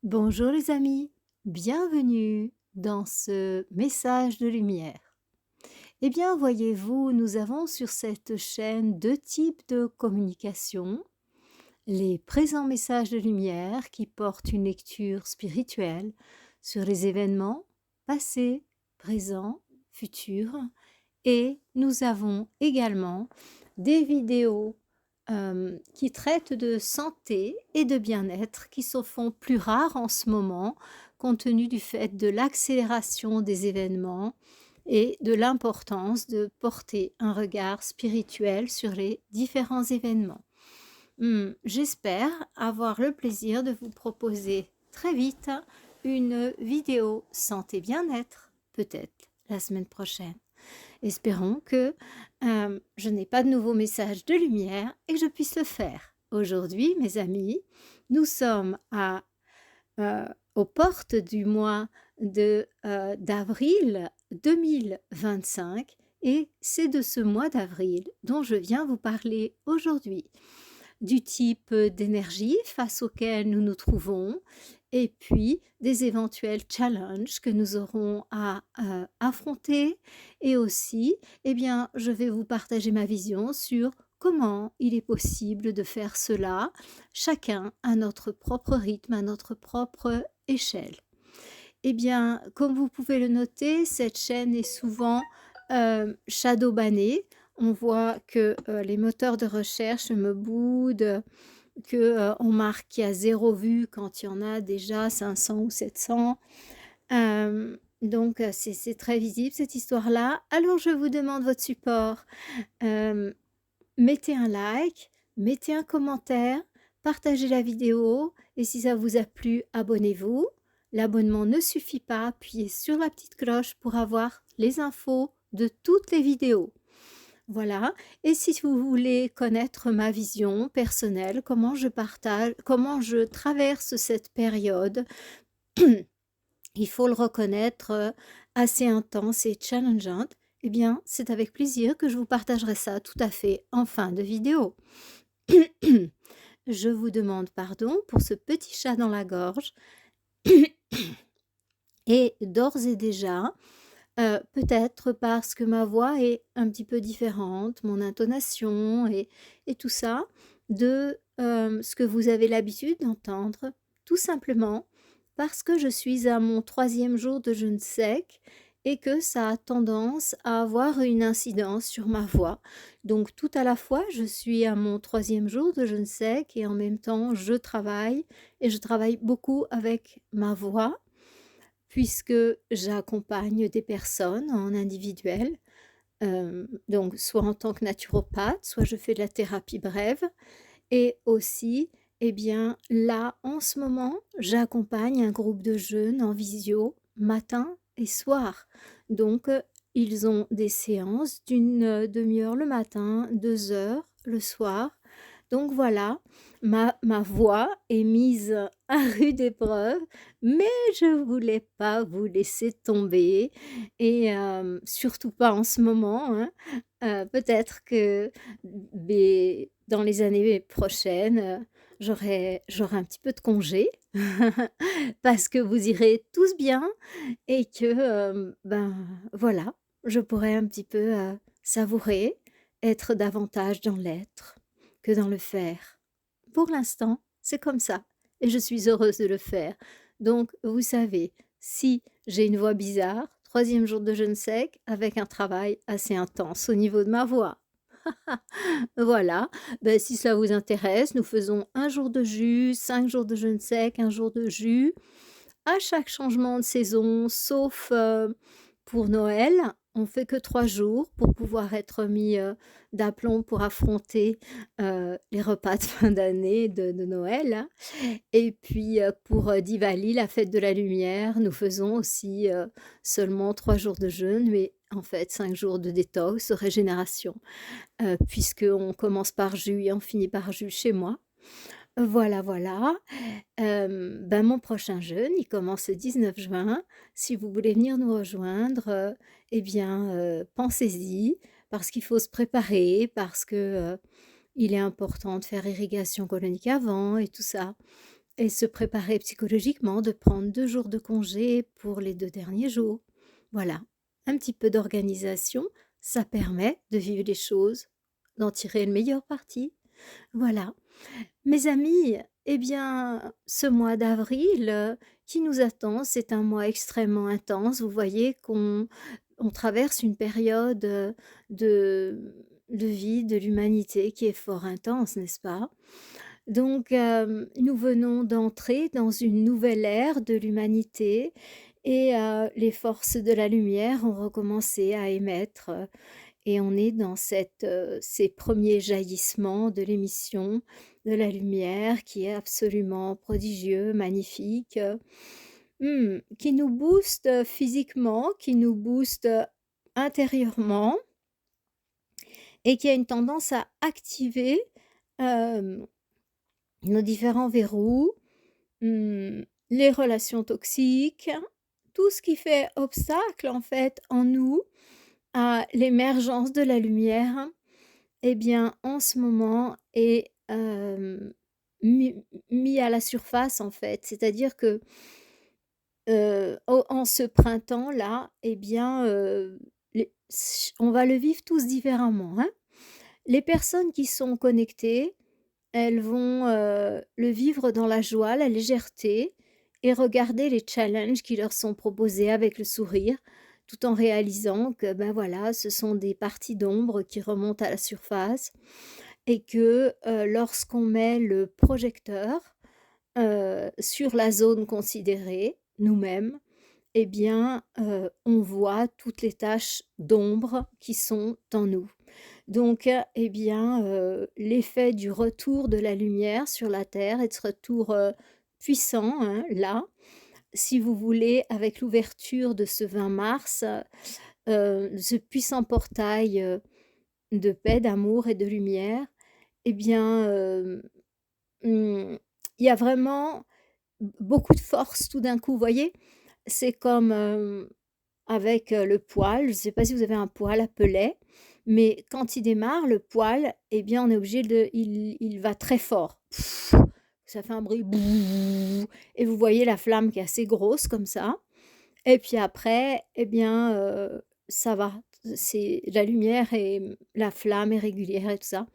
Bonjour les amis, bienvenue dans ce message de lumière. Eh bien, voyez-vous, nous avons sur cette chaîne deux types de communication. Les présents messages de lumière qui portent une lecture spirituelle sur les événements passés, présents, futurs. Et nous avons également des vidéos qui traitent de santé et de bien-être qui se font plus rares en ce moment compte tenu du fait de l'accélération des événements et de l'importance de porter un regard spirituel sur les différents événements. J'espère avoir le plaisir de vous proposer très vite une vidéo santé bien-être, peut-être la semaine prochaine. Espérons que je n'ai pas de nouveaux messages de lumière et que je puisse le faire. Aujourd'hui, mes amis, nous sommes aux portes du mois d'avril 2025 et c'est de ce mois d'avril dont je viens vous parler aujourd'hui, du type d'énergie face auquel nous nous trouvons et puis des éventuels challenges que nous aurons à affronter et aussi, eh bien, je vais vous partager ma vision sur comment il est possible de faire cela, chacun à notre propre rythme, à notre propre échelle. Eh bien, comme vous pouvez le noter, cette chaîne est souvent shadow bannée. On voit que les moteurs de recherche me boudent, que on marque qu'il y a 0 vue quand il y en a déjà 500 ou 700. Donc c'est très visible cette histoire-là. Alors je vous demande votre support. Hem, Mettez un like, mettez un commentaire, partagez la vidéo et si ça vous a plu, abonnez-vous. L'abonnement ne suffit pas, appuyez sur la petite cloche pour avoir les infos de toutes les vidéos. Voilà, et si vous voulez connaître ma vision personnelle, comment je traverse cette période, il faut le reconnaître, assez intense et challengeante, eh bien, c'est avec plaisir que je vous partagerai ça tout à fait en fin de vidéo. Je vous demande pardon pour ce petit chat dans la gorge et d'ores et déjà, peut-être parce que ma voix est un petit peu différente, mon intonation et tout ça, de, ce que vous avez l'habitude d'entendre, tout simplement parce que je suis à mon troisième jour de jeûne sec et que ça a tendance à avoir une incidence sur ma voix. Donc tout à la fois, je suis à mon troisième jour de jeûne sec et en même temps je travaille et je travaille beaucoup avec ma voix puisque j'accompagne des personnes en individuel, donc soit en tant que naturopathe, soit je fais de la thérapie brève et aussi, eh bien, là, en ce moment, j'accompagne un groupe de jeunes en visio matin et soir. Donc, ils ont des séances d'une, demi-heure le matin, 2 heures le soir. Donc voilà, ma voix est mise à rude épreuve, mais je voulais pas vous laisser tomber et surtout pas en ce moment, hein. Peut-être que beh, dans les années prochaines, j'aurai un petit peu de congé parce que vous irez tous bien et que, ben, voilà, je pourrai un petit peu, savourer, être davantage dans l'être que dans le faire. Pour l'instant, c'est comme ça et je suis heureuse de le faire. Donc vous savez, si j'ai une voix bizarre, troisième jour de jeûne sec avec un travail assez intense au niveau de ma voix. Voilà, si ça vous intéresse, nous faisons un jour de jus, 5 jours de jeûne sec, un jour de jus. À chaque changement de saison, sauf, pour Noël, on fait que 3 jours pour pouvoir être mis, d'aplomb pour affronter, les repas de fin d'année de Noël, hein. Et puis, pour, Diwali, la fête de la lumière, nous faisons aussi, seulement 3 jours de jeûne, mais en fait 5 jours de détox, de régénération, puisqu'on commence par jus et on finit par jus chez moi. Voilà, voilà. Mon prochain jeûne, il commence le 19 juin. Si vous voulez venir nous rejoindre, eh bien, pensez-y, parce qu'il faut se préparer, parce que, il est important de faire irrigation colonique avant et tout ça. et se préparer psychologiquement de prendre 2 jours de congé pour les 2 derniers jours. Voilà, un petit peu d'organisation, ça permet de vivre les choses, d'en tirer le meilleur parti. Voilà. Mes amis, eh bien, ce mois d'avril, qui nous attend, c'est un mois extrêmement intense. Vous voyez qu'on traverse une période, de vie de l'humanité qui est fort intense, n'est-ce pas? Donc, nous venons d'entrer dans une nouvelle ère de l'humanité et les forces de la lumière ont recommencé à émettre, et on est dans ces premiers jaillissements de l'émission de la lumière qui est absolument prodigieux, magnifique, qui nous booste, physiquement, qui nous booste, intérieurement et qui a une tendance à activer, hem, nos différents verrous, les relations toxiques, tout ce qui fait obstacle en fait en nous à l'émergence de la lumière, eh bien, en ce moment est, mis à la surface, en fait. C'est-à-dire que, au en ce printemps-là, eh bien, on va le vivre tous différemment, hein. Les personnes qui sont connectées, elles vont, le vivre dans la joie, la légèreté et regarder les challenges qui leur sont proposés avec le sourire, tout en réalisant que, ben, voilà, ce sont des parties d'ombre qui remontent à la surface et que, lorsqu'on met le projecteur, sur la zone considérée, nous-mêmes, eh bien, on voit toutes les taches d'ombre qui sont en nous. Donc, eh bien, l'effet du retour de la lumière sur la terre et de ce retour, puissant, hein, là, si vous voulez, avec l'ouverture de ce 20 mars, ce puissant portail, de paix, d'amour et de lumière, eh bien, mmh, il y a vraiment beaucoup de force tout d'un coup, vous voyez? C'est comme, avec, le poêle, je ne sais pas si vous avez un poêle à pellets, mais quand il démarre le poêle, eh bien, on est obligé de il va très fort. Pff, ça fait un bruit bouh et vous voyez la flamme qui est assez grosse comme ça et puis après, eh bien, ça va. C'est la lumière et la flamme est régulière et tout ça.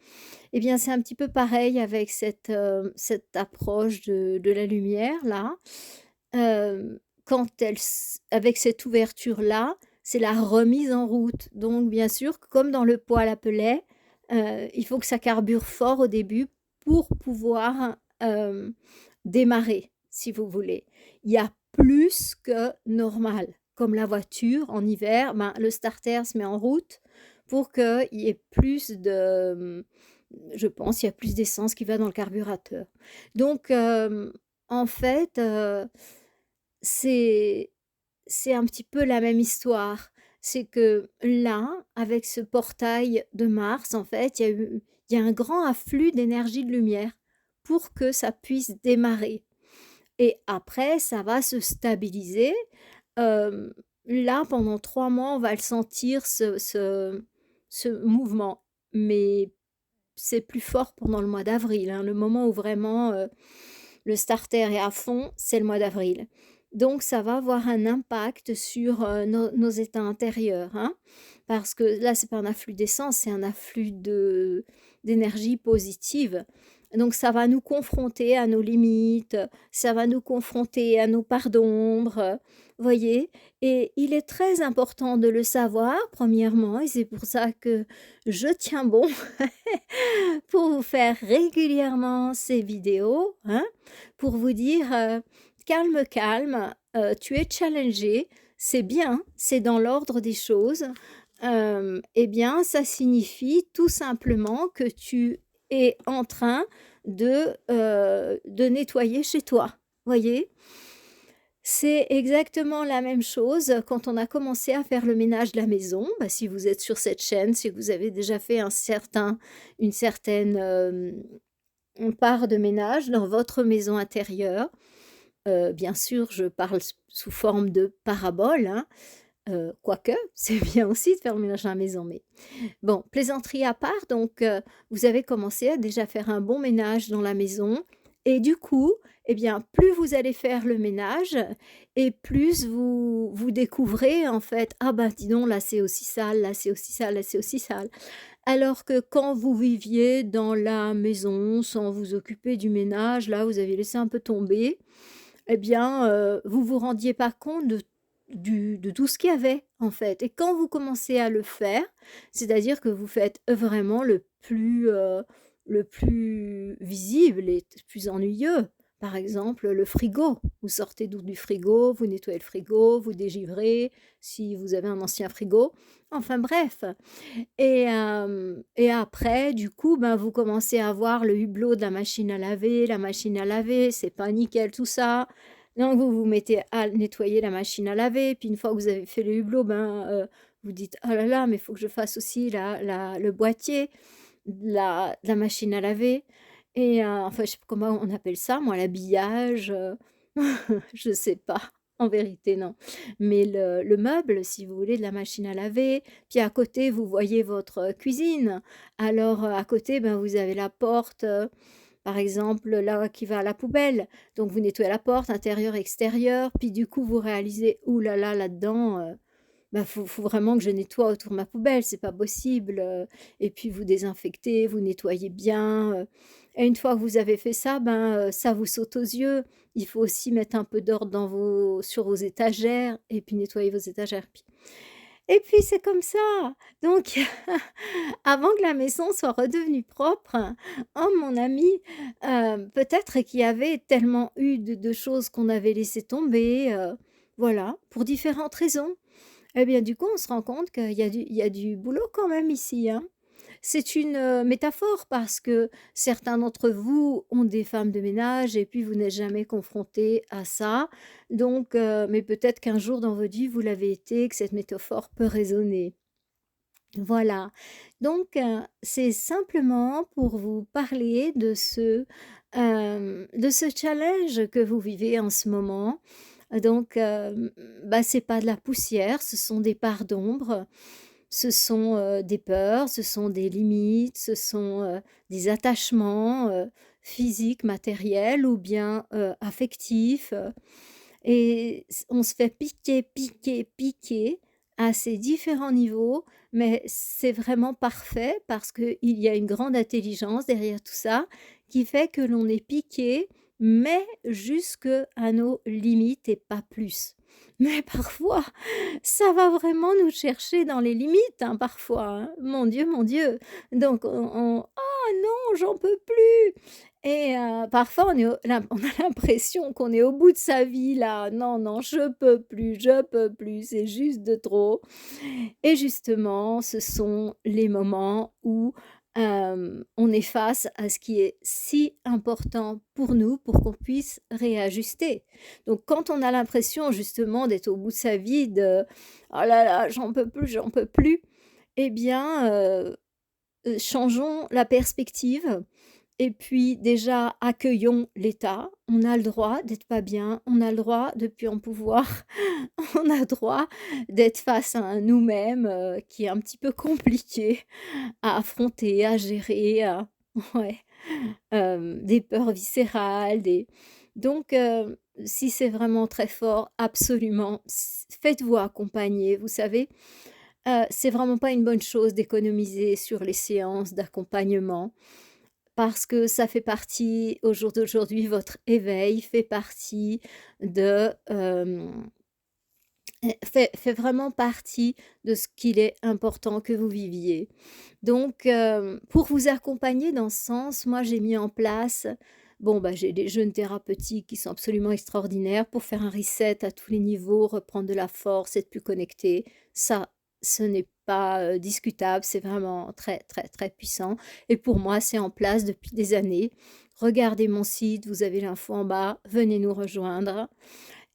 Eh bien, c'est un petit peu pareil avec cette approche de la lumière-là. Quand elle s avec cette ouverture-là, c'est la remise en route. Donc bien sûr, comme dans le poêle à pellets, il faut que ça carbure fort au début pour pouvoir, démarrer, si vous voulez. Il y a plus que normal. Comme la voiture en hiver, ben, le starter se met en route pour qu'il y ait plus de, je pense, il y a plus d'essence qui va dans le carburateur. Donc, en fait, c'est c'est un petit peu la même histoire. C'est que là, avec ce portail de Mars, en fait, il y a un grand afflux d'énergie de lumière pour que ça puisse démarrer et après ça va se stabiliser. Hem, Là, pendant 3 mois, on va le sentir ce mouvement, mais c'est plus fort pendant le mois d'avril, hein. Le moment où vraiment, le starter est à fond, c'est le mois d'avril. Donc ça va avoir un impact sur, nos états intérieurs, hein. Parce que là, c'est pas un afflux d'essence, c'est un afflux d'énergie positive. Donc ça va nous confronter à nos limites, ça va nous confronter à nos parts d'ombre, voyez? Et il est très important de le savoir, premièrement, et c'est pour ça que je tiens bon pour vous faire régulièrement ces vidéos, hein, pour vous dire, «Calme, calme, tu es challengé, c'est bien, c'est dans l'ordre des choses». Eh bien, ça signifie tout simplement que tu es en train de nettoyer chez toi, voyez? C'est exactement la même chose quand on a commencé à faire le ménage de la maison. Bah, si vous êtes sur cette chaîne, c'est que vous avez déjà fait une certaine, part de ménage dans votre maison intérieure. Bien sûr, je parle sous forme de parabole, hein, quoique c'est bien aussi de faire le ménage à la maison, mais bon, plaisanterie à part, donc vous avez commencé à déjà faire un bon ménage dans la maison Et du coup, eh bien, plus vous allez faire le ménage et plus vous découvrez en fait: «Ah bah, dis donc là c'est aussi sale, là c'est aussi sale, là c'est aussi sale». Alors que quand vous viviez dans la maison sans vous occuper du ménage, là vous avez laissé un peu tomber, eh bien, vous vous rendiez pas compte de tout ce qu'il y avait, en fait. Et quand vous commencez à le faire, c'est-à-dire que vous faites vraiment le plus visible et plus ennuyeux. Par exemple, le frigo. Vous sortez du frigo, vous nettoyez le frigo, vous dégivrez si vous avez un ancien frigo. Enfin bref. Et après, du coup, ben, vous commencez à voir le hublot de la machine à laver, c'est pas nickel tout ça. Donc vous vous mettez à nettoyer la machine à laver, puis une fois que vous avez fait le hublot, ben, vous dites: «Oh là là, mais il faut que je fasse aussi le boîtier de la machine à laver» enfin, je sais pas comment on appelle ça moi, l'habillage, je sais pas, en vérité, non. Mais le meuble, si vous voulez, de la machine à laver, puis à côté, vous voyez votre, cuisine. Alors, à côté, ben, vous avez la porte, par exemple, là, qui va à la poubelle. Donc vous nettoyez la porte, intérieure, extérieure, puis du coup, vous réalisez: «Ouh là là, là-dedans, bah, faut vraiment que je nettoie autour de ma poubelle, c'est pas possible», et puis vous désinfectez, vous nettoyez bien, et une fois que vous avez fait ça, ben, ça vous saute aux yeux. Il faut aussi mettre un peu d'ordre sur vos étagères et puis nettoyer vos étagères, et puis c'est comme ça. Donc avant que la maison soit redevenue propre, oh mon ami, peut-être qu'il y avait tellement eu de choses qu'on avait laissé tomber, voilà, pour différentes raisons. Eh bien, du coup, on se rend compte qu'il y a du boulot quand même ici, hein. C'est une, métaphore parce que certains d'entre vous ont des femmes de ménage et puis vous n'êtes jamais confrontés à ça. Donc, mais peut-être qu'un jour dans votre vie, vous l'avez été, que cette métaphore peut résonner. Voilà. Donc, c'est simplement pour vous parler de ce challenge que vous vivez en ce moment. Donc, bah, c'est pas de la poussière, ce sont des parts d'ombre, ce sont, des peurs, ce sont des limites, ce sont, des attachements, physiques, matériels ou bien, affectifs, et on se fait piquer, piquer, piquer à ces différents niveaux, mais c'est vraiment parfait parce qu'il y a une grande intelligence derrière tout ça, qui fait que l'on est piqué, mais jusque à nos limites et pas plus. Mais parfois, ça va vraiment nous chercher dans les limites, hein, parfois, hein. Mon Dieu, mon Dieu. Donc «Oh non, j'en peux plus!» Et parfois on a l'impression qu'on est au bout de sa vie là. «Non, non, je peux plus, c'est juste de trop», et justement, ce sont les moments où, on est face à ce qui est si important pour nous, pour qu'on puisse réajuster. Donc quand on a l'impression justement d'être au bout de sa vie, de: «Oh là là, j'en peux plus», eh bien, changeons la perspective et puis déjà accueillons l'état. On a le droit d'être pas bien, on a le droit de plus en pouvoir, on a le droit d'être face à un nous-mêmes, qui est un petit peu compliqué à affronter, à gérer, ouais, des peurs viscérales, donc si c'est vraiment très fort, absolument, faites-vous accompagner. Vous savez, c'est vraiment pas une bonne chose d'économiser sur les séances d'accompagnement parce que ça fait partie, au jour d'aujourd'hui, votre éveil fait partie de, fait vraiment partie de ce qu'il est important que vous viviez. Donc, pour vous accompagner dans ce sens, moi j'ai mis en place, bon, bah, j'ai des jeunes thérapeutiques qui sont absolument extraordinaires pour faire un reset à tous les niveaux, reprendre de la force, être plus connecté. Ça, ce n'est pas, discutable, c'est vraiment très, très, très puissant, et pour moi, c'est en place depuis des années. Regardez mon site, vous avez l'info en bas, venez nous rejoindre,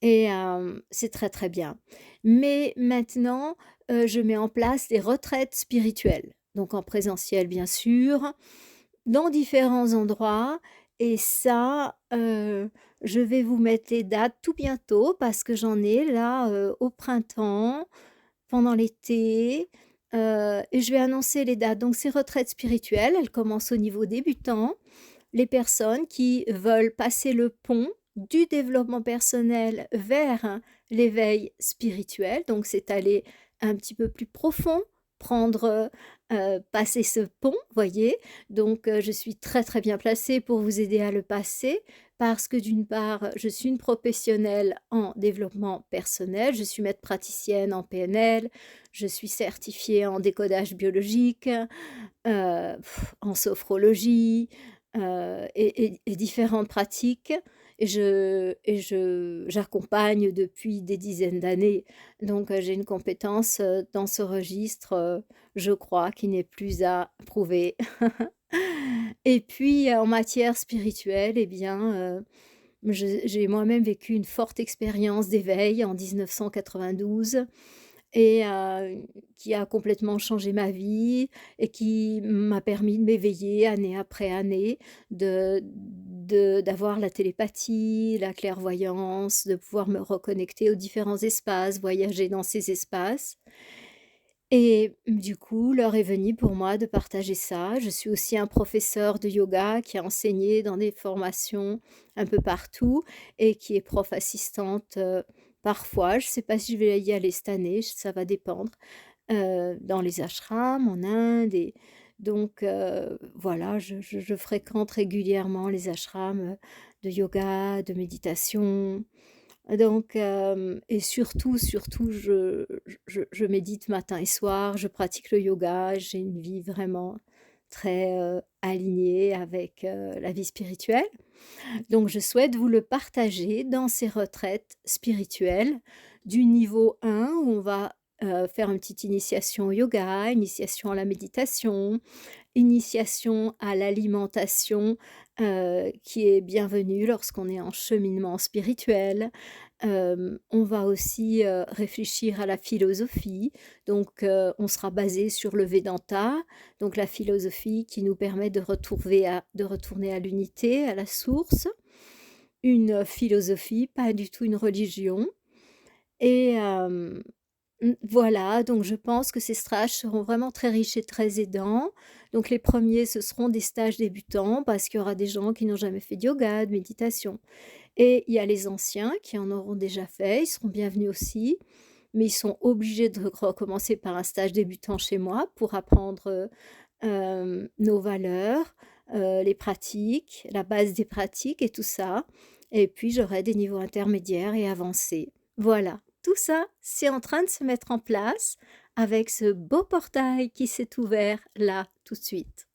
et c'est très, très bien. Mais maintenant, je mets en place des retraites spirituelles, donc en présentiel bien sûr, dans différents endroits, et ça, je vais vous mettre les dates tout bientôt parce que j'en ai là, au printemps, pendant l'été, et je vais annoncer les dates. Donc ces retraites spirituelles, elles commencent au niveau débutant. les personnes qui veulent passer le pont du développement personnel vers l'éveil spirituel. Donc c'est aller un petit peu plus profond, prendre, passer ce pont, voyez? Donc je suis très, très bien placée pour vous aider à le passer parce que d'une part, je suis une professionnelle en développement personnel, je suis maître praticienne en PNL, je suis certifiée en décodage biologique, en sophrologie, et différentes pratiques et j'accompagne depuis des dizaines d'années. Donc j'ai une compétence, dans ce registre, je crois, qui n'est plus à prouver. Et puis, en matière spirituelle, eh bien, j'ai moi-même vécu une forte expérience d'éveil en 1992 et qui a complètement changé ma vie et qui m'a permis de m'éveiller année après année, d'avoir la télépathie, la clairvoyance, de pouvoir me reconnecter aux différents espaces, voyager dans ces espaces. Et du coup, l'heure est venue pour moi de partager ça. Je suis aussi un professeur de yoga qui a enseigné dans des formations un peu partout et qui est prof assistante, parfois. Je ne sais pas si je vais y aller cette année, ça va dépendre, dans les ashrams en Inde et donc voilà, je fréquente régulièrement les ashrams, de yoga, de méditation. Donc et surtout je médite matin et soir, je pratique le yoga, j'ai une vie vraiment très, alignée avec, la vie spirituelle. Donc je souhaite vous le partager dans ces retraites spirituelles du niveau 1 où on va, faire une petite initiation au yoga, initiation à la méditation, initiation à l'alimentation, qui est bienvenue lorsqu'on est en cheminement spirituel. On va aussi, réfléchir à la philosophie, donc on sera basé sur le Vedanta, donc la philosophie qui nous permet de retourner à l'unité, à la source. Une philosophie, pas du tout une religion et voilà, donc je pense que ces stages seront vraiment très riches et très aidants. Donc les premiers, ce seront des stages débutants parce qu'il y aura des gens qui n'ont jamais fait de yoga, de méditation. Et il y a les anciens qui en auront déjà fait, ils seront bienvenus aussi, mais ils sont obligés de recommencer par un stage débutant chez moi pour apprendre, nos valeurs, les pratiques, la base des pratiques et tout ça. Et puis j'aurai des niveaux intermédiaires et avancés. Voilà, tout ça, c'est en train de se mettre en place avec ce beau portail qui s'est ouvert là, tout de suite.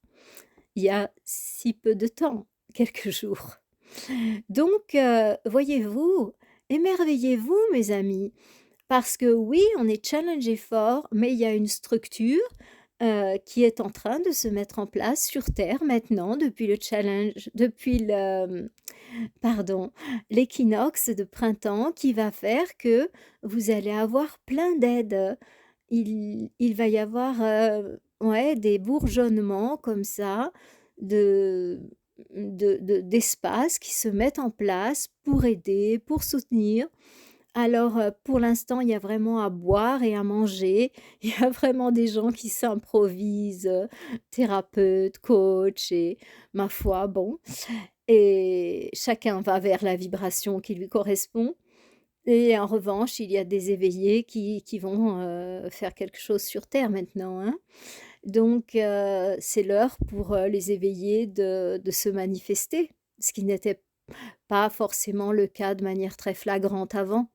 Il y a si peu de temps, quelques jours. Donc, voyez-vous, émerveillez-vous mes amis, parce que oui, on est challengé fort, mais il y a une structure, qui est en train de se mettre en place sur terre maintenant depuis pardon, l'équinoxe de printemps qui va faire que vous allez avoir plein d'aides. Il va y avoir, ouais, des bourgeonnements comme ça de d'espaces qui se mettent en place pour aider, pour soutenir. Alors, pour l'instant, il y a vraiment à boire et à manger. Il y a vraiment des gens qui s'improvisent, thérapeutes, coachs et ma foi, bon et chacun va vers la vibration qui lui correspond et en revanche, il y a des éveillés qui vont, faire quelque chose sur terre maintenant, hein. Donc c'est l'heure pour, les éveillés de se manifester, ce qui n'était pas forcément le cas de manière très flagrante avant.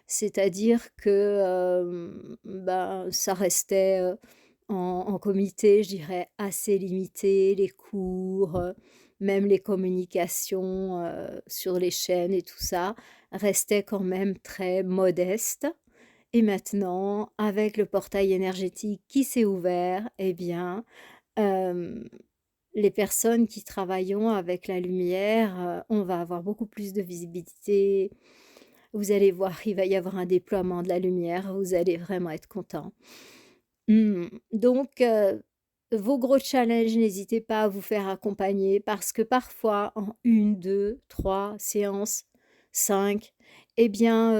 C'est-à-dire que, ben, ça restait, en comité, je dirais, assez limité, les cours, même les communications, sur les chaînes et tout ça, restaient quand même très modestes. Et maintenant, avec le portail énergétique qui s'est ouvert, eh bien, hem, les personnes qui travaillons avec la lumière, on va avoir beaucoup plus de visibilité. Vous allez voir, il va y avoir un déploiement de la lumière, vous allez vraiment être contents. Donc vos gros challenges, n'hésitez pas à vous faire accompagner parce que parfois en 1, 2, 3 séances, 5, eh bien,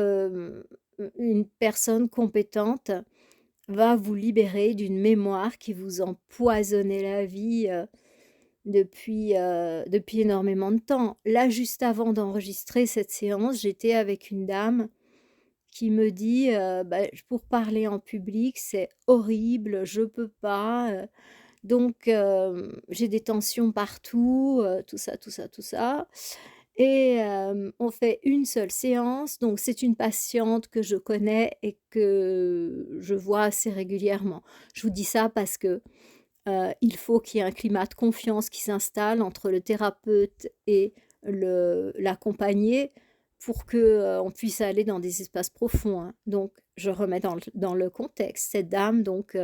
une personne compétente va vous libérer d'une mémoire qui vous empoisonnait la vie, depuis énormément de temps. Là, juste avant d'enregistrer cette séance, j'étais avec une dame qui me dit, bah, pour parler en public, c'est horrible, je peux pas, donc j'ai des tensions partout, tout ça, tout ça, tout ça et on fait une seule séance, donc c'est une patiente que je connais et que je vois assez régulièrement. Je vous dis ça parce que, il faut qu'il y ait un climat de confiance qui s'installe entre le thérapeute et l'accompagné pour que, on puisse aller dans des espaces profonds, hein. Donc je remets dans le contexte. Cette dame donc,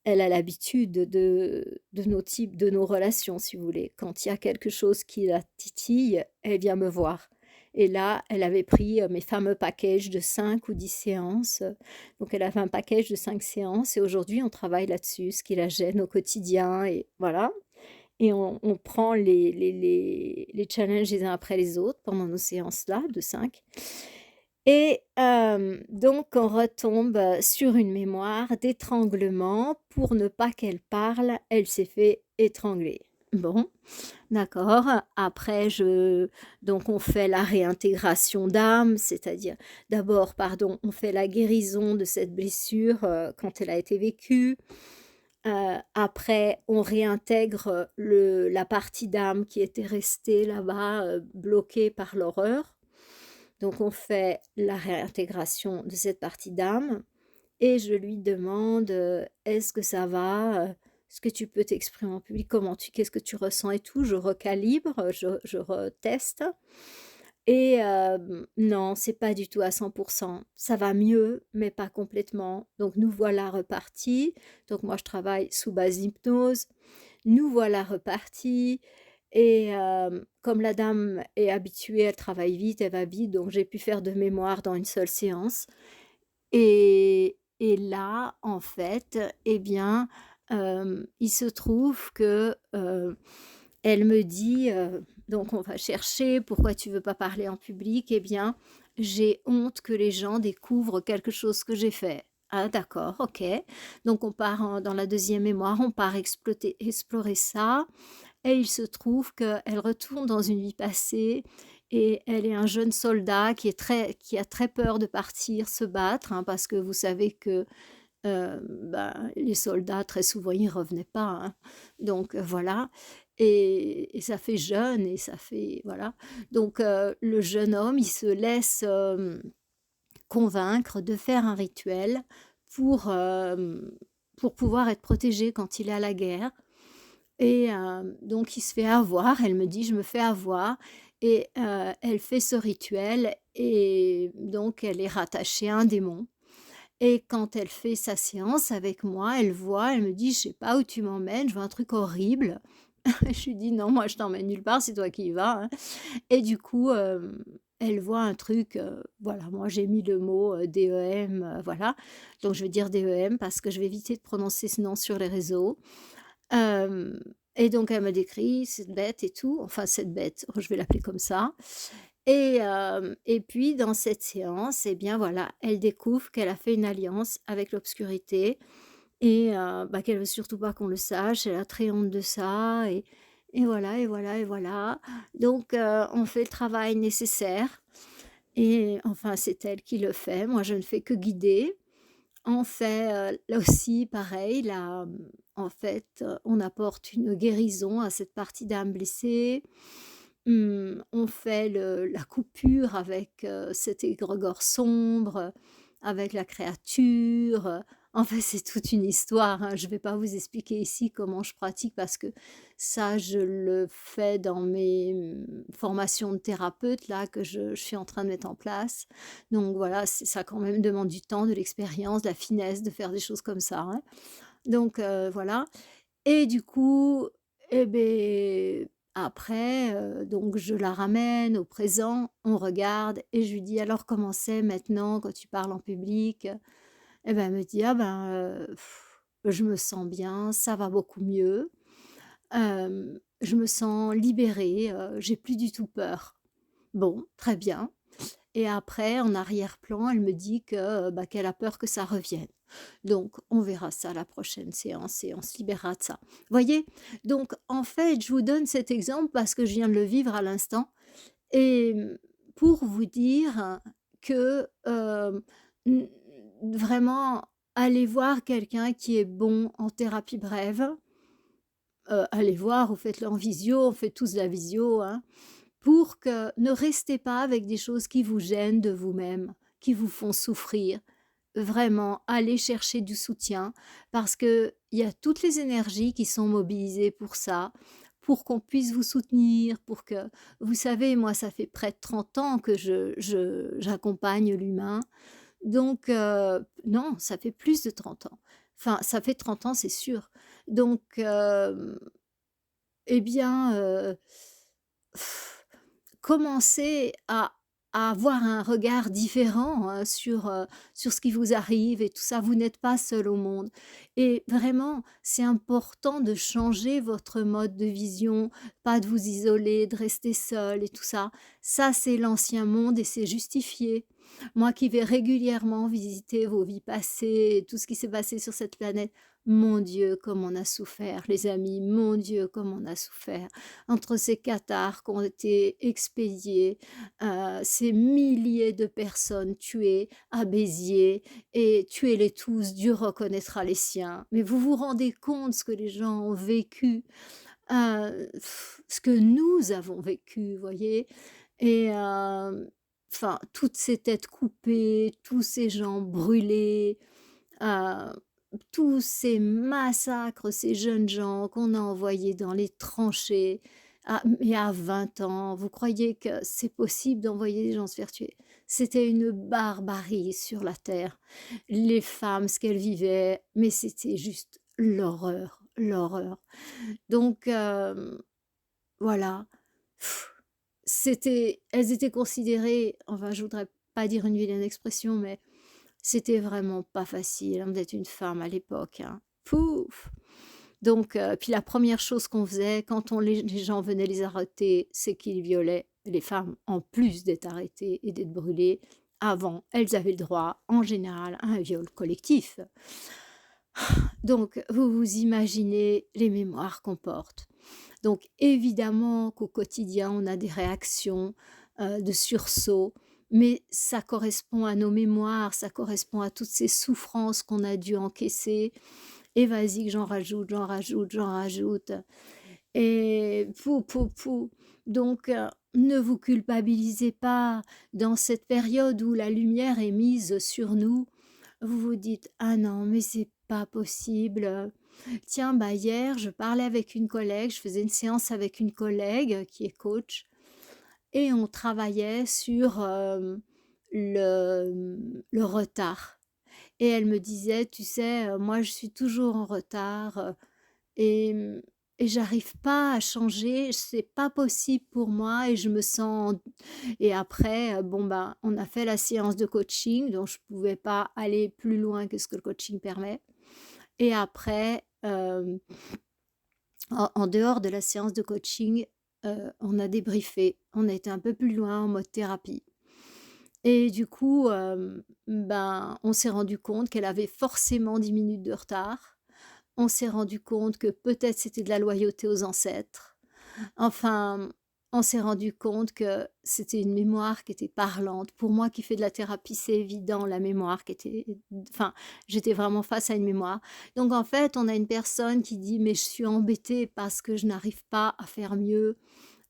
elle a l'habitude de nos relations, si vous voulez. Quand il y a quelque chose qui la titille, elle vient me voir. Et là, elle avait pris, mes fameux packages de 5 ou 10 séances, donc elle avait un package de 5 séances et aujourd'hui on travaille là-dessus, ce qui la gêne au quotidien et voilà et on prend les challenges les uns après les autres pendant nos séances-là de 5. Et donc on retombe, sur une mémoire d'étranglement. Pour ne pas qu'elle parle, elle s'est fait étrangler. Bon, d'accord. Après donc on fait la réintégration d'âme, c'est-à-dire d'abord, pardon, on fait la guérison de cette blessure, quand elle a été vécue. Après on réintègre, le la partie d'âme qui était restée là-bas, bloquée par l'horreur. Donc on fait la réintégration de cette partie d'âme et je lui demande, «Est-ce que ça va? Est-ce que tu peux t'exprimer en public? Qu'est-ce que tu ressens et tout?» Je recalibre, je reteste et non, c'est pas du tout à 100%. Ça va mieux, mais pas complètement. Donc nous voilà repartis. Donc moi je travaille sous base d'hypnose. Nous voilà repartis et comme la dame est habituée, elle travaille vite, elle va vite, donc j'ai pu faire de mémoire dans une seule séance et là, en fait, eh bien, il se trouve que, elle me dit, donc on va chercher: «Pourquoi tu veux pas parler en public?» «Eh bien, j'ai honte que les gens découvrent quelque chose que j'ai fait». «Ah d'accord, OK». Donc on part dans la deuxième mémoire, on part explorer ça et il se trouve qu'elle retourne dans une vie passée et elle est un jeune soldat qui a très peur de partir se battre, hein, parce que vous savez que, ben, les soldats très souvent ils revenaient pas, hein. Donc voilà et ça fait jeune et ça fait voilà. Donc le jeune homme, il se laisse, convaincre de faire un rituel pour, pour pouvoir être protégé quand il est à la guerre et donc il se fait avoir, elle me dit: «Je me fais avoir» et elle fait ce rituel et donc elle est rattachée à un démon et quand elle fait sa séance avec moi, elle me dit: «Je sais pas où tu m'emmènes, je vois un truc horrible». Je lui dis: «Non, moi je t'emmène nulle part, c'est toi qui y vas, hein» et du coup, elle voit un truc, voilà, moi j'ai mis le mot, DEM, voilà, donc je vais dire DEM parce que je vais éviter de prononcer ce nom sur les réseaux. Hem et donc elle me décrit cette bête et tout, enfin cette bête, je vais l'appeler comme ça et puis dans cette séance et bien voilà, elle découvre qu'elle a fait une alliance avec l'obscurité et bah, qu'elle veut surtout pas qu'on le sache. Elle a très honte de ça et voilà et voilà et voilà. Donc on fait le travail nécessaire et enfin c'est elle qui le fait. Moi je ne fais que guider. On fait, là aussi pareil, en fait, on apporte une guérison à cette partie d'âme blessée. On fait la coupure avec, cet égrégore sombre, avec la créature, en fait, c'est toute une histoire, hein. Je ne vais pas vous expliquer ici comment je pratique parce que ça, je le fais dans mes, formations de thérapeute là que je suis en train de mettre en place. Donc voilà, ça quand même demande du temps, de l'expérience, de la finesse de faire des choses comme ça, hein. Donc voilà et du coup et beh, après, donc je la ramène au présent, on regarde et je lui dis: «Alors comment c'est maintenant quand tu parles en public?» Et ben, elle me dit: «Ah ben, je me sens bien, ça va beaucoup mieux, je me sens libérée, j'ai plus du tout peur». Bon, très bien et après en arrière-plan, elle me dit que, bah, qu'elle a peur que ça revienne. Donc on verra ça à la prochaine séance et on se libérera de ça. Voyez? Donc en fait, je vous donne cet exemple parce que je viens de le vivre à l'instant et pour vous dire que, n vraiment aller voir quelqu'un qui est bon en thérapie brève, allez voir ou faites-le en visio, on fait tous de la visio, hein, pour que ne restez pas avec des choses qui vous gênent de vous-même, qui vous font souffrir. Vraiment, allez chercher du soutien parce qu'il y a toutes les énergies qui sont mobilisées pour ça, pour qu'on puisse vous soutenir, pour que vous savez, moi, ça fait près de 30 ans que j'accompagne l'humain. Donc non, ça fait plus de 30 ans. Enfin, ça fait 30 ans, c'est sûr. Donc eh bien, commencez à avoir un regard différent, sur ce qui vous arrive et tout ça. Vous n'êtes pas seul au monde et vraiment, c'est important de changer votre mode de vision, pas de vous isoler, de rester seul et tout ça. Ça, c'est l'ancien monde et c'est justifié. Moi qui vais régulièrement visiter vos vies passées et tout ce qui s'est passé sur cette planète, mon Dieu, comme on a souffert, les amis, mon Dieu, comme on a souffert entre ces cathares qui ont été expédiés, ces milliers de personnes tuées à Béziers et tuez-les tous, Dieu reconnaîtra les siens. Mais vous vous rendez compte ce que les gens ont vécu, ce que nous avons vécu, voyez? Et enfin, toutes ces têtes coupées, tous ces gens brûlés, heu, tous ces massacres, ces jeunes gens qu'on a envoyés dans les tranchées mais à 20 ans. Vous croyez que c'est possible d'envoyer des gens se faire tuer? C'était une barbarie sur la terre. Les femmes, ce qu'elles vivaient, mais c'était juste l'horreur, l'horreur. Donc voilà. Pff, elles étaient considérées, enfin, je voudrais pas dire une vilaine expression, mais c'était vraiment pas facile, hein, d'être une femme à l'époque, hein. Pouf! Donc puis la première chose qu'on faisait quand on les gens venaient les arrêter, c'est qu'ils violaient les femmes, en plus d'être arrêtées et d'être brûlées. Avant, elles avaient le droit, en général, à un viol collectif. Donc vous vous imaginez les mémoires qu'on porte. Donc évidemment qu'au quotidien, on a des réactions, de sursaut, mais ça correspond à nos mémoires, ça correspond à toutes ces souffrances qu'on a dû encaisser et vas-y que j'en rajoute, j'en rajoute, j'en rajoute et pou, pou, pou. Donc ne vous culpabilisez pas dans cette période où la lumière est mise sur nous. Vous vous dites: «Ah non, mais c'est pas possible, tiens, bah, hier, je parlais avec une collègue, je faisais une séance avec une collègue qui est coach et on travaillait sur, le retard et elle me disait: «Tu sais, moi je suis toujours en retard, et et j'arrive pas à changer, c'est pas possible pour moi et je me sens» et après, bon, ben, on a fait la séance de coaching, donc je pouvais pas aller plus loin que ce que le coaching permet et après, en dehors de la séance de coaching, on a débriefé. On a été un peu plus loin en mode thérapie et du coup, ben, on s'est rendu compte qu'elle avait forcément 10 minutes de retard. On s'est rendu compte que peut-être c'était de la loyauté aux ancêtres. Enfin, on s'est rendu compte que c'était une mémoire qui était parlante. Pour moi qui fais de la thérapie, c'est évident, la mémoire qui était enfin, j'étais vraiment face à une mémoire. Donc en fait, on a une personne qui dit: «Mais je suis embêtée parce que je n'arrive pas à faire mieux,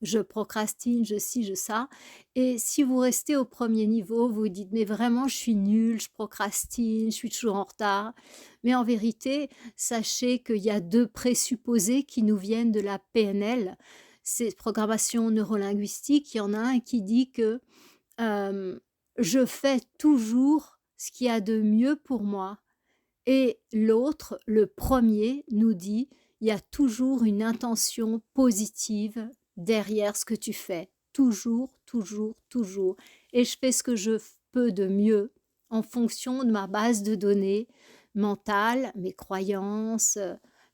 je procrastine, je ci, je ça» et si vous restez au premier niveau, vous vous dites: «Mais vraiment, je suis nulle, je procrastine, je suis toujours en retard». Mais en vérité, sachez qu'il y a 2 présupposés qui nous viennent de la PNL, c'est programmation neurolinguistique. Il y en a un qui dit que, je fais toujours ce qu'il y a de mieux pour moi et l'autre, le premier, nous dit: «Il y a toujours une intention positive derrière ce que tu fais. Toujours, toujours, toujours et je fais ce que je peux de mieux en fonction de ma base de données mentale, mes croyances,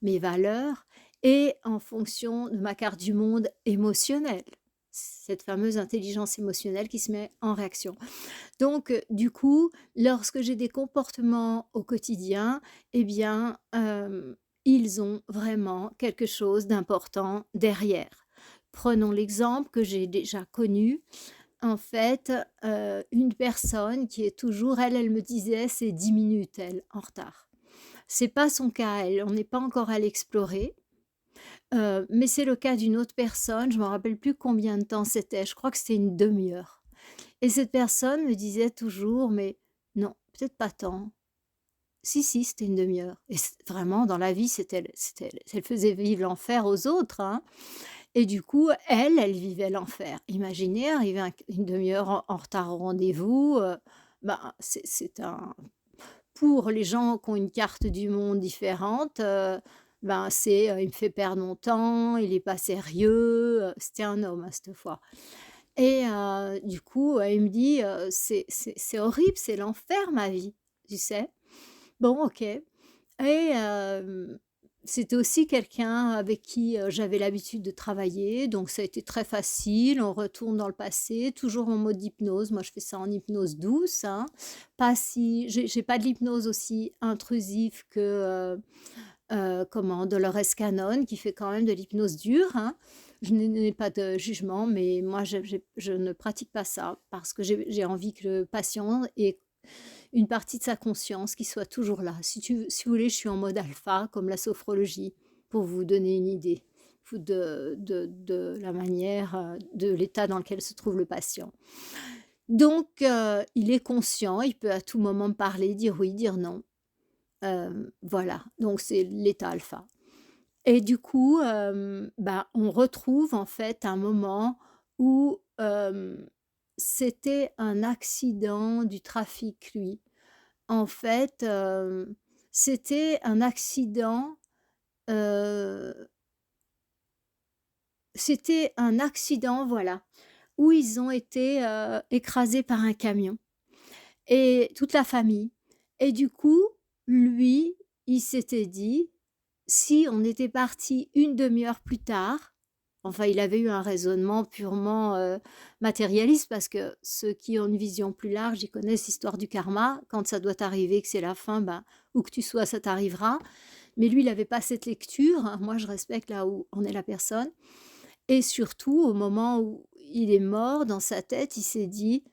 mes valeurs et en fonction de ma carte du monde émotionnelle». cette fameuse intelligence émotionnelle qui se met en réaction. Donc, du coup, lorsque j'ai des comportements au quotidien, eh bien, ils ont vraiment quelque chose d'important derrière. Prenons l'exemple que j'ai déjà connu. En fait, une personne qui est toujours elle me disait: «C'est 10 minutes elle, en retard». C'est pas son cas elle, on n'est pas encore allé explorer, mais c'est le cas d'une autre personne, je me rappelle plus combien de temps c'était, je crois que c'était une demi heure. Et cette personne me disait toujours: «Mais non, peut-être pas tant. Si, si, c'était une demi heure» et vraiment dans la vie, elle faisait vivre l'enfer aux autres, hein, et du coup, elle vivait l'enfer. Imaginez arriver une demi heure en retard au rendez-vous, ben, c'est un pour les gens qui ont une carte du monde différente, ben, «Il me fait perdre mon temps, il est pas sérieux», c'était un homme, hein, cette fois. Et du coup, il me dit, «C'est horrible, c'est l'enfer ma vie», tu sais? Bon, OK. Et c'était aussi quelqu'un avec qui, j'avais l'habitude de travailler, donc ça a été très facile. On retourne dans le passé, toujours en mode hypnose. Moi, je fais ça en hypnose douce, hein. Pas si j'ai pas de l'hypnose aussi intrusive que, comment? Dolores Cannon qui fait quand même de l'hypnose dure, hein. Je n'ai pas de jugement, mais moi je ne pratique pas ça parce que j'ai envie que le patient ait une partie de sa conscience qui soit toujours là. Si vous voulez, je suis en mode alpha comme la sophrologie pour vous donner une idée de la manière, de l'état dans lequel se trouve le patient. Donc il est conscient, il peut à tout moment me parler, dire oui, dire non. Voilà, donc c'est l'état alpha. Et du coup, bah, on retrouve en fait un moment où, c'était un accident du trafic, lui. En fait, c'était un accident, heu, voilà, où ils ont été, écrasés par un camion et toute la famille. Et du coup, lui, il s'était dit: «Si on était parti une demi heure plus tard», enfin, il avait eu un raisonnement purement, matérialiste parce que ceux qui ont une vision plus large, ils connaissent l'histoire du karma. Quand ça doit t'arriver, que c'est la fin, ben, où que tu sois, ça t'arrivera. Mais lui, il n'avait pas cette lecture, hein. Moi, je respecte là où en est la personne et surtout, au moment où il est mort, dans sa tête, il s'est dit,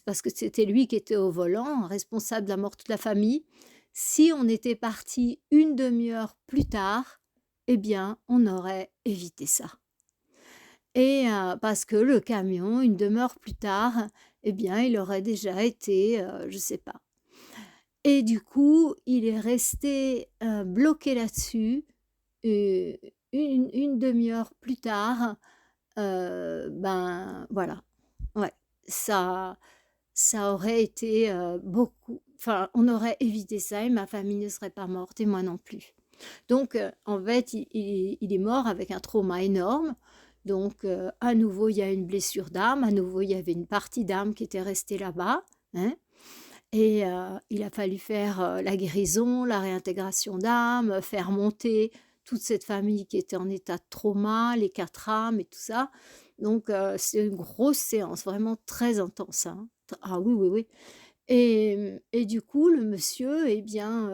parce que c'était lui qui était au volant, responsable de la mort de toute la famille: «Si on était parti une demi heure plus tard, eh bien, on aurait évité ça». Et parce que le camion, une demi heure plus tard, eh bien, il aurait déjà été, je sais pas. Et du coup, il est resté, bloqué là-dessus, heu, une demi heure plus tard, ben, voilà. Ouais, ça ça aurait été, beaucoup enfin, on aurait évité ça et ma famille ne serait pas morte et moi non plus. Donc en fait, il est mort avec un trauma énorme. Donc à nouveau, il y a une blessure d'âme, à nouveau, il y avait une partie d'âme qui était restée là-bas, hein, et il a fallu faire, la guérison, la réintégration d'âme, faire monter toute cette famille qui était en état de trauma, les 4 âmes et tout ça. Donc c'est une grosse séance, vraiment très intense, hein. Ah oui, oui, oui. Et du coup, le monsieur, eh bien,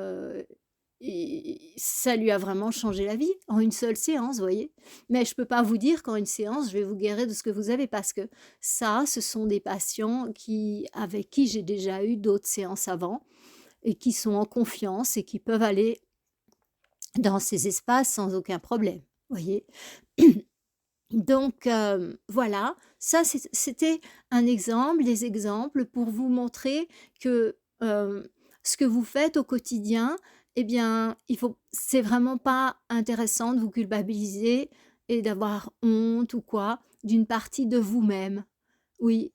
et ça lui a vraiment changé la vie en une seule séance, vous voyez? Mais je peux pas vous dire qu'en une séance, je vais vous guérir de ce que vous avez parce que ça, ce sont des patients avec qui j'ai déjà eu d'autres séances avant et qui sont en confiance et qui peuvent aller dans ces espaces sans aucun problème, voyez? Donc voilà, ça c'était un exemple, des exemples pour vous montrer que, ce que vous faites au quotidien, eh bien, c'est vraiment pas intéressant de vous culpabiliser et d'avoir honte ou quoi, d'une partie de vous-même. Oui,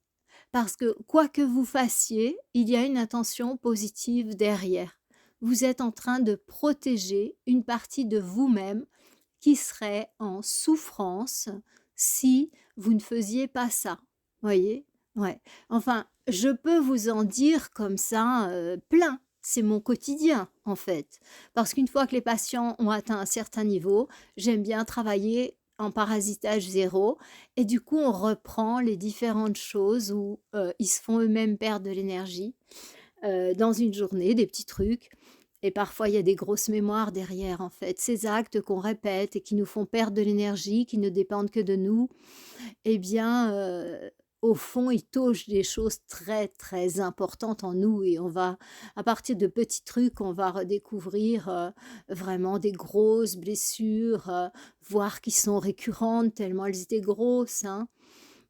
parce que quoi que vous fassiez, il y a une intention positive derrière. Vous êtes en train de protéger une partie de vous-même qui serait en souffrance si vous ne faisiez pas ça. Voyez? Ouais. Enfin, je peux vous en dire comme ça, plein. C'est mon quotidien, en fait. Parce qu'une fois que les patients ont atteint un certain niveau, j'aime bien travailler en parasitage zéro et du coup, on reprend les différentes choses où, ils se font eux-mêmes perdre de l'énergie, dans une journée, des petits trucs et parfois il y a des grosses mémoires derrière en fait. Ces actes qu'on répète et qui nous font perdre de l'énergie, qui ne dépendent que de nous, eh bien, au fond, ils touchent des choses très, très importantes en nous et on va à partir de petits trucs, on va redécouvrir, vraiment des grosses blessures, voire qui sont récurrentes tellement elles étaient grosses, hein.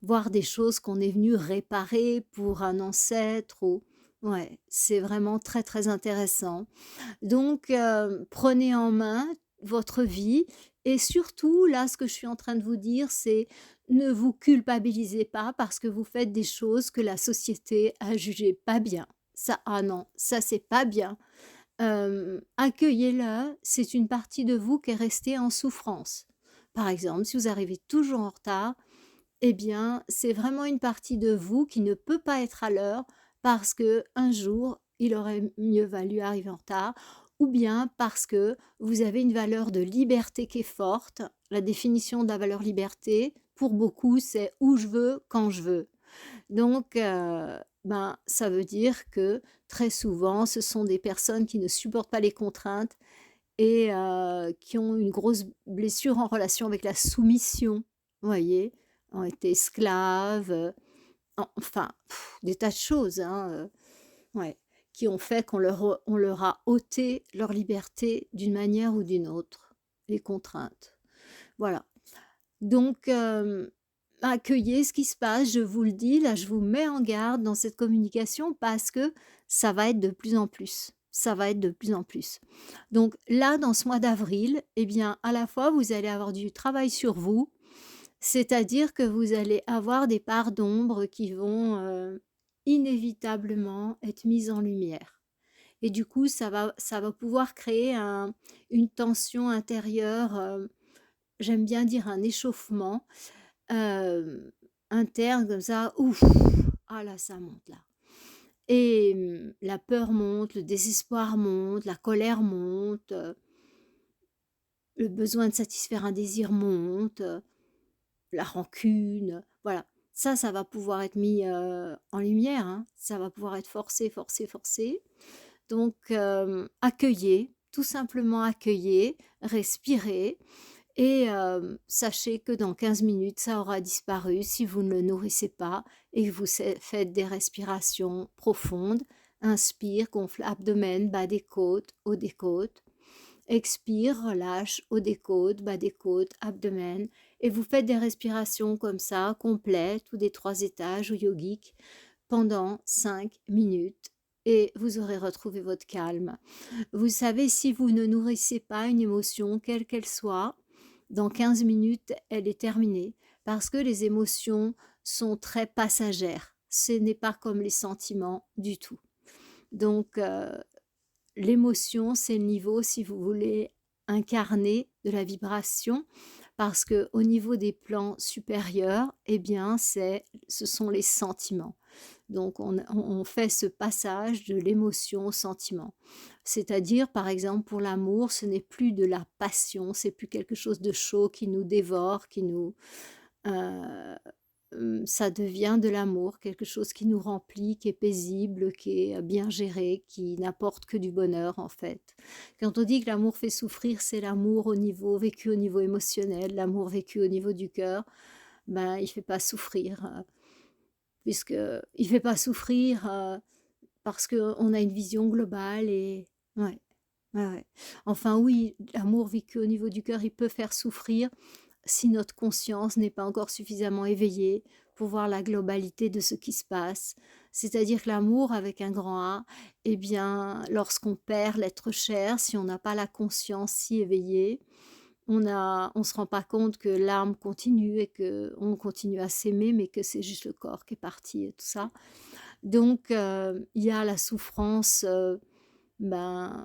Voir des choses qu'on est venu réparer pour un ancêtre ou ouais, c'est vraiment très, très intéressant. Donc, prenez en main votre vie et surtout, là, ce que je suis en train de vous dire, c'est ne vous culpabilisez pas parce que vous faites des choses que la société a jugées pas bien. Ça, ah non, ça c'est pas bien. Accueillez-le, c'est une partie de vous qui est restée en souffrance. Par exemple, si vous arrivez toujours en retard, eh bien, c'est vraiment une partie de vous qui ne peut pas être à l'heure parce que un jour, il aurait mieux valu arriver en retard ou bien parce que vous avez une valeur de liberté qui est forte. La définition de la valeur liberté, pour beaucoup, c'est où je veux, quand je veux. Donc, ben, ça veut dire que très souvent, ce sont des personnes qui ne supportent pas les contraintes et qui ont une grosse blessure en relation avec la soumission, vous voyez? Ont été esclaves, enfin, des tas de choses, hein, ouais, qui ont fait on leur a ôté leur liberté d'une manière ou d'une autre, les contraintes. Voilà. Donc, accueillez ce qui se passe, je vous le dis, là, je vous mets en garde dans cette communication parce que ça va être de plus en plus. Ça va être de plus en plus. Donc là, dans ce mois d'avril, eh bien, à la fois, vous allez avoir du travail sur vous, c'est-à-dire que vous allez avoir des parts d'ombre qui vont, inévitablement être mises en lumière. Et du coup, ça va pouvoir créer une tension intérieure, j'aime bien dire un échauffement, hem, interne comme ça, ouf! Ah là, ça monte là et la peur monte, le désespoir monte, la colère monte, le besoin de satisfaire un désir monte, la rancune, voilà. Ça va pouvoir être mis, en lumière, hein. Ça va pouvoir être forcé, forcé, forcé. Donc, accueillez, tout simplement accueillez, respirez et sachez que dans 15 minutes, ça aura disparu si vous ne le nourrissez pas et que vous faites des respirations profondes. Inspire, gonfle abdomen, bas des côtes, haut des côtes. Expire, relâche, haut des côtes, bas des côtes, abdomen. Et vous faites des respirations comme ça, complètes ou des 3 étages ou yogiques pendant 5 minutes et vous aurez retrouvé votre calme. Vous savez, si vous ne nourrissez pas une émotion, quelle qu'elle soit, dans 15 minutes, elle est terminée parce que les émotions sont très passagères. Ce n'est pas comme les sentiments du tout. Donc, l'émotion, c'est le niveau, si vous voulez, incarné de la vibration, parce que au niveau des plans supérieurs, eh bien, ce sont les sentiments. Donc, on fait ce passage de l'émotion au sentiment. C'est-à-dire, par exemple, pour l'amour, ce n'est plus de la passion, c'est plus quelque chose de chaud qui nous dévore, qui nous, euh, ça devient de l'amour, quelque chose qui nous remplit, qui est paisible, qui est bien géré, qui n'apporte que du bonheur en fait. Quand on dit que l'amour fait souffrir, c'est l'amour au niveau vécu au niveau émotionnel, l'amour vécu au niveau du cœur. Ben, il fait pas souffrir, puisque il fait pas souffrir parce qu'on a une vision globale et ouais, ouais, ouais. Enfin oui, l'amour vécu au niveau du cœur, il peut faire souffrir si notre conscience n'est pas encore suffisamment éveillée pour voir la globalité de ce qui se passe. C'est-à-dire que l'amour avec un grand A, eh bien, lorsqu'on perd l'être cher, si on n'a pas la conscience si éveillée, on se rend pas compte que l'âme continue et que on continue à s'aimer, mais que c'est juste le corps qui est parti et tout ça. Donc, il y a la souffrance, ben,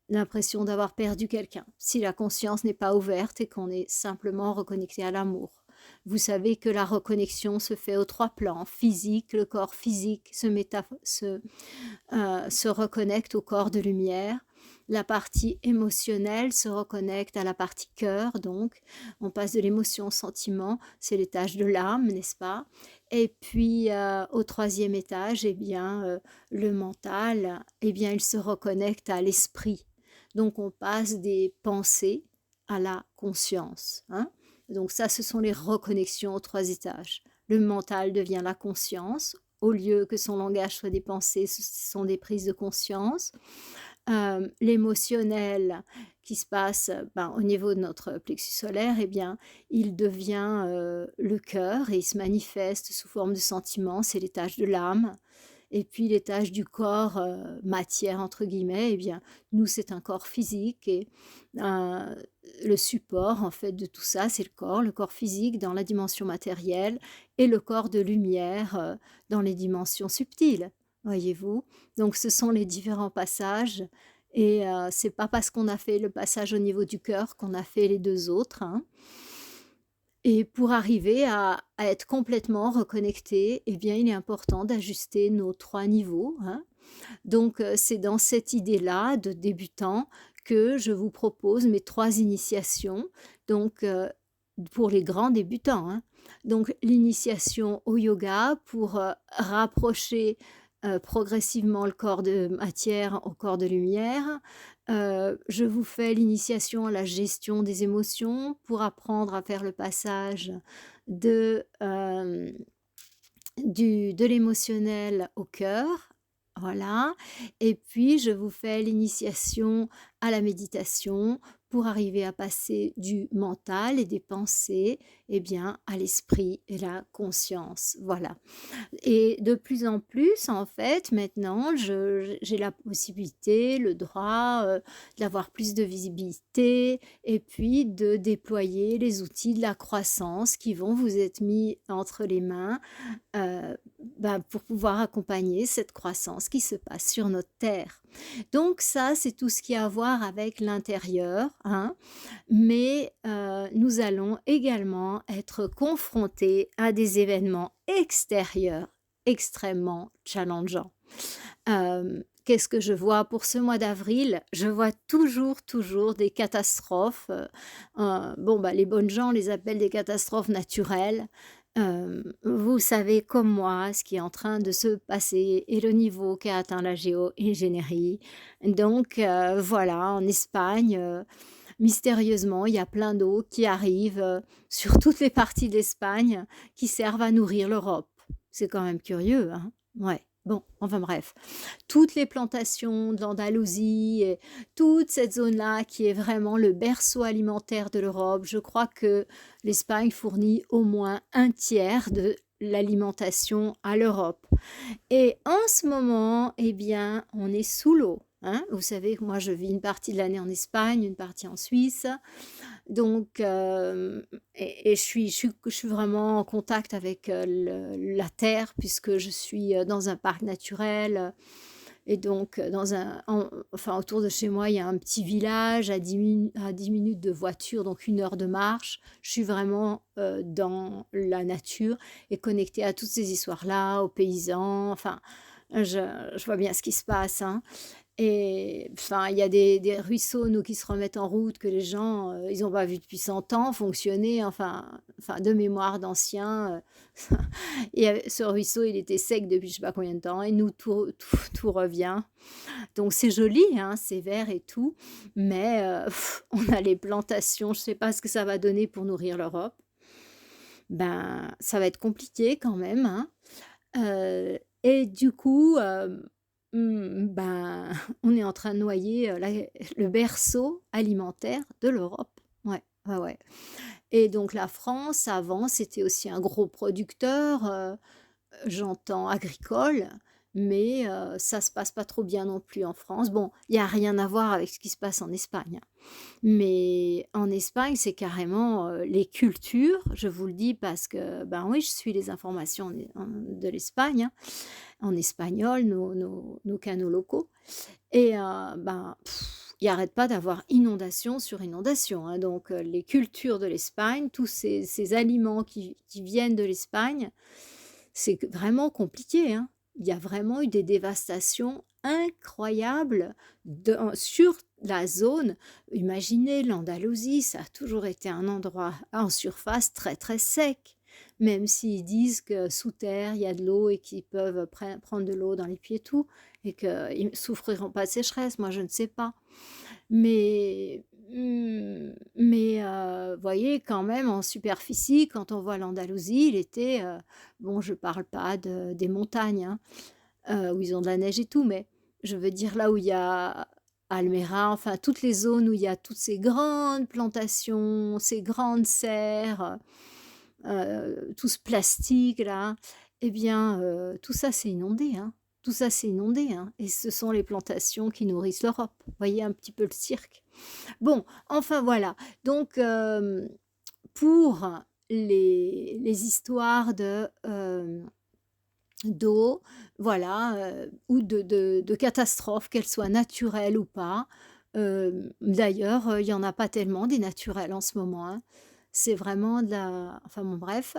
l'impression d'avoir perdu quelqu'un, si la conscience n'est pas ouverte et qu'on est simplement reconnecté à l'amour. Vous savez que la reconnexion se fait aux 3 plans, physique, le corps physique se reconnecte au corps de lumière La partie émotionnelle se reconnecte à la partie cœur, donc on passe de l'émotion au sentiment, c'est l'étage de l'âme, n'est-ce pas? Et puis au troisième étage, eh bien, le mental, eh bien, il se reconnecte à l'esprit. Donc on passe des pensées à la conscience, hein. Donc ça, ce sont les reconnexions aux trois étages. Le mental devient la conscience. Au lieu que son langage soit des pensées, ce sont des prises de conscience. L'émotionnel qui se passe ben, au niveau de notre plexus solaire, eh bien, il devient le cœur et il se manifeste sous forme de sentiments, c'est l'étage de l'âme. Et puis l'étage du corps, matière entre guillemets, eh bien, nous, c'est un corps physique et euh, le support, en fait, de tout ça, c'est le corps physique dans la dimension matérielle et le corps de lumière dans les dimensions subtiles, voyez-vous. Donc, ce sont les différents passages et c'est pas parce qu'on a fait le passage au niveau du cœur qu'on a fait les deux autres, hein. Et pour arriver à être complètement reconnecté, eh bien, il est important d'ajuster nos 3 niveaux, hein. Donc, c'est dans cette idée-là de débutant que je vous propose mes 3 initiations, donc pour les grands débutants, hein. Donc l'initiation au yoga pour, rapprocher, progressivement le corps de matière au corps de lumière. Je vous fais l'initiation à la gestion des émotions pour apprendre à faire le passage de, de l'émotionnel au cœur, voilà. Et puis je vous fais l'initiation à la méditation pour arriver à passer du mental et des pensées, eh bien, à l'esprit et la conscience, voilà. Et de plus en plus, en fait, maintenant, j'ai la possibilité, le droit, d'avoir plus de visibilité et puis de déployer les outils de la croissance qui vont vous être mis entre les mains, bah, pour pouvoir accompagner cette croissance qui se passe sur notre terre. Donc ça, c'est tout ce qui a à voir avec l'intérieur, hein, mais nous allons également être confrontés à des événements extérieurs extrêmement challengeants. Qu'est-ce que je vois pour ce mois d'avril? Je vois toujours des catastrophes. Bon, bah, les bonnes gens les appellent des catastrophes naturelles. Vous savez comme moi ce qui est en train de se passer et le niveau qu'a atteint la géo-ingénierie. Donc voilà, en Espagne, mystérieusement, il y a plein d'eau qui arrive sur toutes les parties de l'Espagne qui servent à nourrir l'Europe. C'est quand même curieux, hein? Ouais. Bon, enfin bref, toutes les plantations d'Andalousie, et toute cette zone-là qui est vraiment le berceau alimentaire de l'Europe, je crois que l'Espagne fournit au moins un tiers de l'alimentation à l'Europe. Et en ce moment, eh bien, on est sous l'eau, hein. Vous savez que moi, je vis une partie de l'année en Espagne, une partie en Suisse. Donc, je suis vraiment en contact avec la terre puisque je suis dans un parc naturel. Et donc, enfin, autour de chez moi, il y a un petit village à 10 minutes de voiture, donc 1 heure de marche. Je suis vraiment dans la nature et connectée à toutes ces histoires-là, aux paysans. Enfin, je vois bien ce qui se passe, hein. Et enfin, il y a des ruisseaux, nous, qui se remettent en route, que les gens, ils n'ont pas vu depuis 100 ans fonctionner, enfin de mémoire d'anciens. Et ce ruisseau, il était sec depuis je sais pas combien de temps, et nous, tout revient. Donc c'est joli, hein, c'est vert et tout, mais on a les plantations, je ne sais pas ce que ça va donner pour nourrir l'Europe. Ben, ça va être compliqué quand même, hein. Et du coup, ben, on est en train de noyer, le berceau alimentaire de l'Europe. Ouais, ouais, ouais. Et donc la France, avant, c'était aussi un gros producteur, j'entends agricole, mais ça se passe pas trop bien non plus en France. Bon, il y a rien à voir avec ce qui se passe en Espagne, hein. Mais en Espagne, c'est carrément, les cultures, je vous le dis parce que, ben, oui, je suis les informations de l'Espagne, hein, en espagnol, nos canaux locaux. Et ben, il n'arrête pas d'avoir inondation sur inondation, hein. Donc les cultures de l'Espagne, tous ces aliments qui viennent de l'Espagne, c'est vraiment compliqué, hein. il y a vraiment eu des dévastations incroyables sur la zone. Imaginez, l'Andalousie, ça a toujours été un endroit en surface très très sec. Même s'ils disent que sous terre, il y a de l'eau et qu'ils peuvent prendre de l'eau dans les pieds et tout, et qu'ils ne souffriront pas de sécheresse, moi je ne sais pas. Mais voyez quand même en superficie, quand on voit l'Andalousie, l'été, bon je parle pas des montagnes, hein, où ils ont de la neige et tout, mais je veux dire là où il y a Almera, enfin toutes les zones où il y a toutes ces grandes plantations, ces grandes serres, tout ce plastique là, eh bien, tout ça c'est inondé, hein. Tout ça c'est inondé, hein, et ce sont les plantations qui nourrissent l'Europe. Voyez un petit peu le cirque. Bon, enfin voilà. Donc, pour les histoires d'eau, voilà, ou de catastrophes, qu'elles soient naturelles ou pas. D'ailleurs, il y en a pas tellement des naturelles en ce moment, hein. C'est vraiment de la enfin bon bref.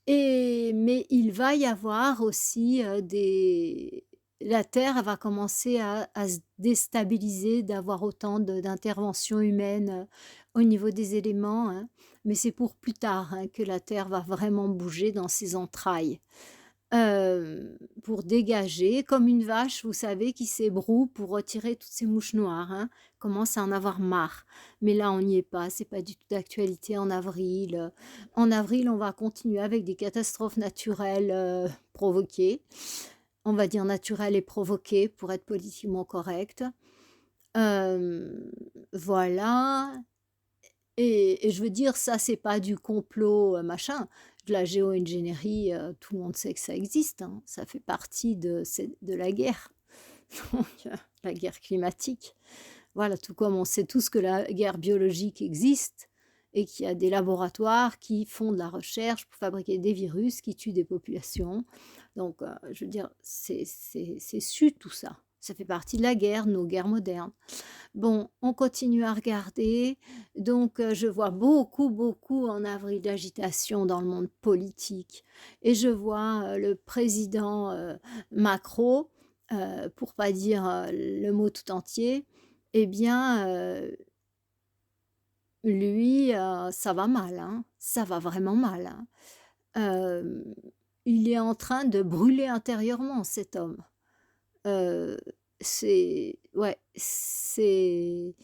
Mais il va y avoir aussi, des la terre elle va commencer à se déstabiliser, d'avoir autant d'interventions humaines, au niveau des éléments, hein. Mais c'est pour plus tard, hein, que la terre va vraiment bouger dans ses entrailles. Pour dégager comme une vache, vous savez, qui s'ébroue pour retirer toutes ces mouches noires, hein. Commence à en avoir marre. Mais là, on n'y est pas, c'est pas du tout d'actualité en avril. En avril, on va continuer avec des catastrophes naturelles, provoquées. On va dire naturelles et provoquées pour être politiquement correct. Voilà. Et je veux dire, ça, c'est pas du complot, machin. De la géo-ingénierie, tout le monde sait que ça existe, hein. Ça fait partie de la guerre, donc la guerre climatique. Voilà, tout comme on sait tous que la guerre biologique existe et qu'il y a des laboratoires qui font de la recherche pour fabriquer des virus qui tuent des populations. Donc, je veux dire, c'est su tout ça. Ça fait partie de la guerre, nos guerres modernes. Bon, on continue à regarder. Donc, je vois beaucoup, beaucoup en avril d'agitation dans le monde politique. Et je vois le président Macron, pour pas dire le mot tout entier, eh bien, lui, ça va mal, hein. Ça va vraiment mal, hein. Euh, il est en train de brûler intérieurement, cet homme. Heu, c'est ouais, c'est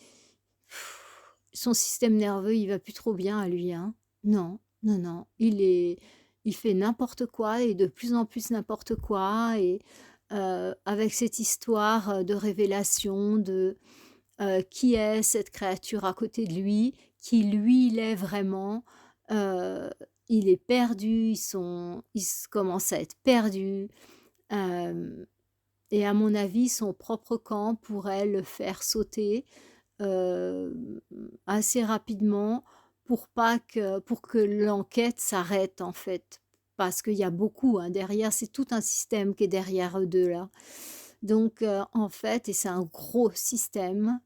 son système nerveux, il va plus trop bien à lui, hein. Non, non, non, il fait n'importe quoi et de plus en plus n'importe quoi et avec cette histoire, de révélation de, qui est cette créature à côté de lui, qui lui il est vraiment, heu, il est perdu, commence à être perdu, hem et à mon avis, son propre camp pourrait le faire sauter, assez rapidement pour que l'enquête s'arrête, en fait. Parce qu'il y a beaucoup, hein, derrière, c'est tout un système qui est derrière eux 2 là. Donc en fait et c'est un gros système.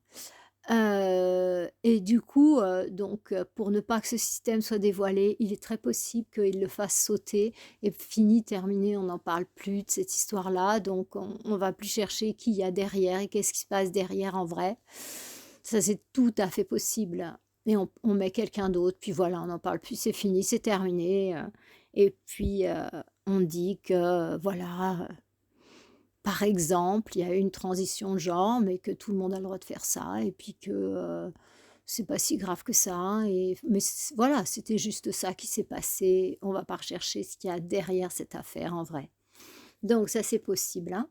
Et du coup, donc pour ne pas que ce système soit dévoilé, il est très possible qu'il le fasse sauter et fini, terminé, on n'en parle plus de cette histoire-là, donc on va plus chercher qui il y a derrière et qu'est-ce qui se passe derrière en vrai. Ça, c'est tout à fait possible et on met quelqu'un d'autre, puis voilà, on n'en parle plus, c'est fini, c'est terminé, et puis, on dit que voilà, par exemple, il y a eu une transition de genre, mais que tout le monde a le droit de faire ça et puis que, c'est pas si grave que ça mais voilà, c'était juste ça qui s'est passé. On va pas rechercher ce qu'il y a derrière cette affaire en vrai. Donc ça, c'est possible, hein.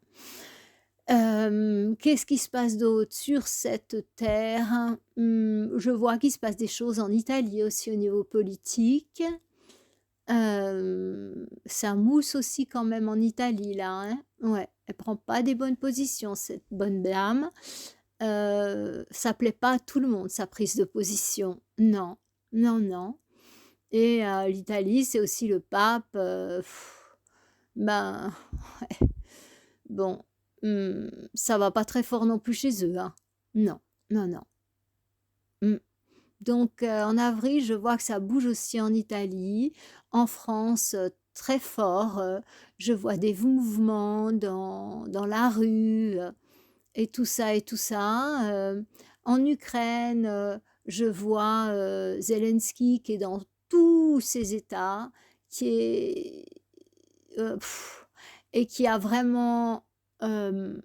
Qu'est-ce qui se passe d'autre sur cette terre? Je vois qu'il se passe des choses en Italie aussi au niveau politique. Ça mousse aussi quand même en Italie là, hein. Ouais, elle prend pas des bonnes positions cette bonne dame. Ça plaît pas à tout le monde sa prise de position. Non, non, non et l'Italie, c'est aussi le pape, ben, ouais, bon, ça va pas très fort non plus chez eux, hein. Non, non, non. Mmh. Donc en avril, je vois que ça bouge aussi en Italie. En France, très fort, je vois des mouvements dans la rue, et tout ça et tout ça. En Ukraine, je vois, Zelensky qui est dans tous ses états, qui est, heu, et qui a vraiment, hem,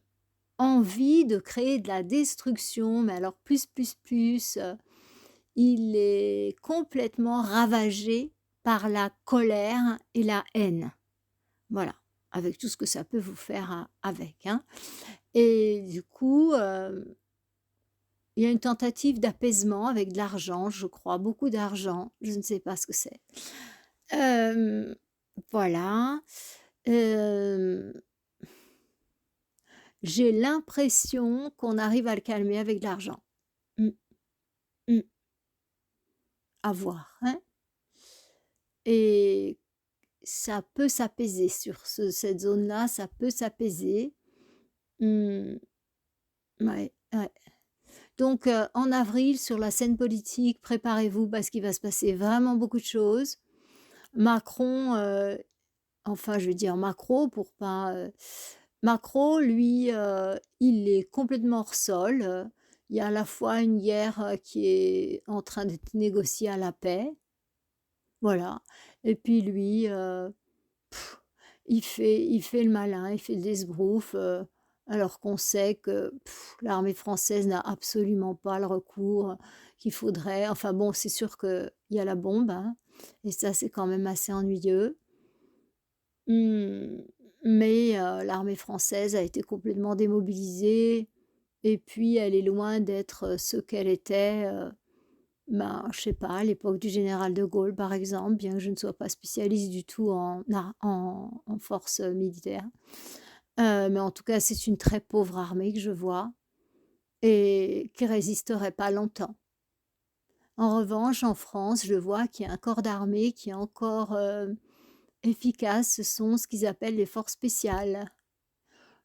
envie de créer de la destruction, mais alors plus, plus, plus, il est complètement ravagé par la colère et la haine. Voilà, avec tout ce que ça peut vous faire avec, hein. Et du coup, il y a une tentative d'apaisement avec de l'argent, je crois, beaucoup d'argent, je ne sais pas ce que c'est. Hem, voilà, hem, j'ai l'impression qu'on arrive à le calmer avec de l'argent. Mmh, mmh, à voir, hein, et ça peut s'apaiser sur cette zone-là, ça peut s'apaiser. Mmh, ouais, ouais. Donc, en avril, sur la scène politique, préparez-vous parce qu'il va se passer vraiment beaucoup de choses. Macron, enfin, je veux dire Macron pour pas, Macron, lui, il est complètement hors sol. Il y a à la fois une guerre, qui est en train d'être négociée à la paix, voilà, et puis lui, il fait le malin, il fait le esbrouffe, alors qu'on sait que l'armée française n'a absolument pas le recours qu'il faudrait. Enfin bon, c'est sûr qu'il y a la bombe, hein, et ça, c'est quand même assez ennuyeux. Mmh, mais l'armée française a été complètement démobilisée, et puis elle est loin d'être, ce qu'elle était, ben, je sais pas, à l'époque du général de Gaulle, par exemple, bien que je ne sois pas spécialiste du tout en forces, militaires. Mais en tout cas, c'est une très pauvre armée que je vois et qui résisterait pas longtemps. En revanche, en France, je vois qu'il y a un corps d'armée qui est encore, efficace. Ce sont ce qu'ils appellent les forces spéciales.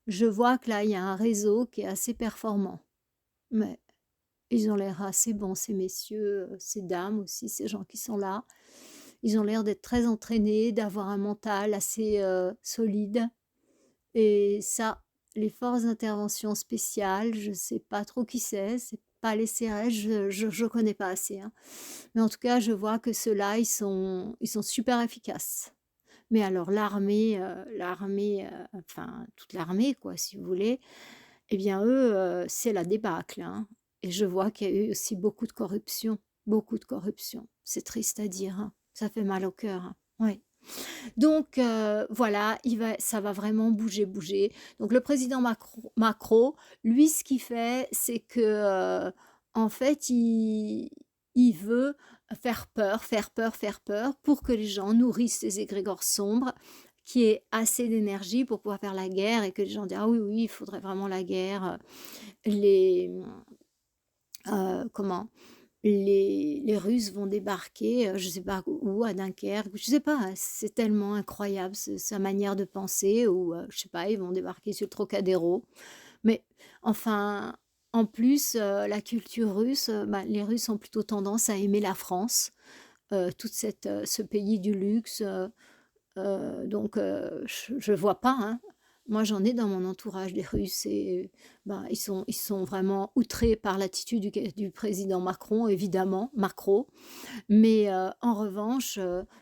Je vois que là, il y a un réseau qui est assez performant. Mais ils ont l'air assez bons, ces messieurs, ces dames aussi, ces gens qui sont là. Ils ont l'air d'être très entraînés, d'avoir un mental assez, solide, et ça, les forces d'intervention spéciales, je ne sais pas trop qui c'est pas les CRS, je connais pas assez, hein. Mais en tout cas, je vois que ceux-là, ils sont super efficaces. Mais alors l'armée, enfin toute l'armée quoi, si vous voulez, eh bien eux, c'est la débâcle, hein, et je vois qu'il y a eu aussi beaucoup de corruption, beaucoup de corruption. C'est triste à dire, hein, ça fait mal au cœur, hein, ouais. Donc voilà, ça va vraiment bouger, bouger. Donc le président Macron, lui, ce qu'il fait, c'est que, en fait, il veut faire peur, faire peur, faire peur pour que les gens nourrissent ces égrégores sombres, qui ait assez d'énergie pour pouvoir faire la guerre et que les gens disent: «Ah oui, oui, il faudrait vraiment la guerre». Les, comment? Les Russes vont débarquer, je sais pas où, à Dunkerque, je sais pas, c'est tellement incroyable sa manière de penser, ou je sais pas, ils vont débarquer sur le Trocadéro. Mais enfin, en plus, la culture russe, bah, les Russes ont plutôt tendance à aimer la France, toute ce pays du luxe, donc je vois pas, hein. Moi, j'en ai dans mon entourage des Russes, et ben, ils sont vraiment outrés par l'attitude du président Macron, évidemment, Macron. Mais en revanche,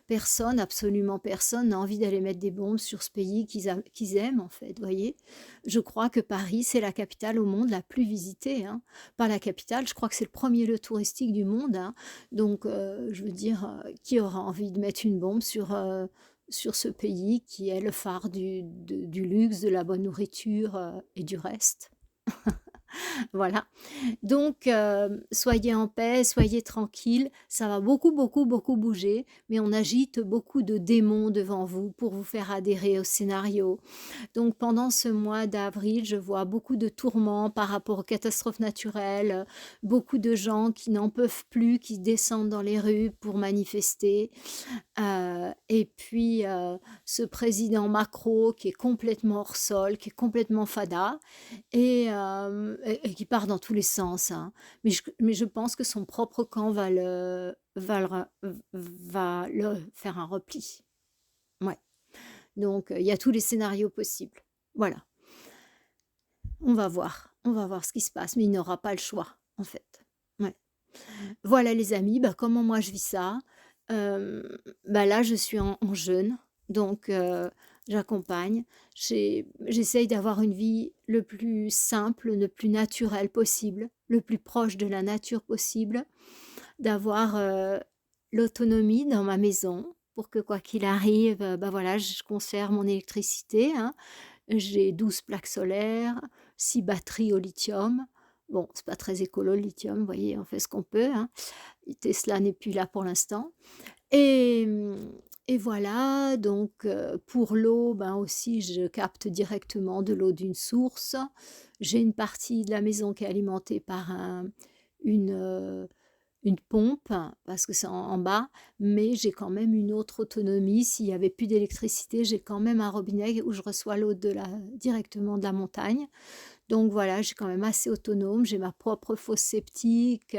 personne, absolument personne n'a envie d'aller mettre des bombes sur ce pays qu'ils aiment, en fait, vous voyez? Je crois que Paris, c'est la capitale au monde la plus visitée, hein. Pas la capitale, je crois que c'est le premier lieu touristique du monde, hein. Donc je veux dire, qui aura envie de mettre une bombe sur ce pays qui est le phare du luxe, de la bonne nourriture, et du reste? Voilà. Donc, soyez en paix, soyez tranquilles, ça va beaucoup, beaucoup, beaucoup bouger, mais on agite beaucoup de démons devant vous pour vous faire adhérer au scénario. Donc pendant ce mois d'avril, je vois beaucoup de tourments par rapport aux catastrophes naturelles, beaucoup de gens qui n'en peuvent plus, qui descendent dans les rues pour manifester. Et puis, ce président Macron qui est complètement hors sol, qui est complètement fada, et qui part dans tous les sens, hein. Mais je pense que son propre camp va le faire un repli. Ouais. Donc, il y a tous les scénarios possibles. Voilà, on va voir ce qui se passe, mais il n'aura pas le choix, en fait. Ouais. Voilà les amis, bah, comment moi je vis ça? Hem, Bah, là je suis en jeûne, donc j'accompagne. J'essaye d'avoir une vie le plus simple, le plus naturel possible, le plus proche de la nature possible, d'avoir, l'autonomie dans ma maison pour que quoi qu'il arrive, bah, voilà, je conserve mon électricité, hein. J'ai 12 plaques solaires, 6 batteries au lithium. Bon, c'est pas très écolo le lithium, vous voyez, on fait ce qu'on peut, hein. Tesla n'est plus là pour l'instant et et voilà donc pour l'eau, ben, aussi je capte directement de l'eau d'une source. J'ai une partie de la maison qui est alimentée par une, heu, une pompe parce que c'est en bas, mais j'ai quand même une autre autonomie. S'il y avait plus d'électricité, j'ai quand même un robinet où je reçois l'eau directement de la montagne. Donc voilà, je suis quand même assez autonome. J'ai ma propre fosse septique,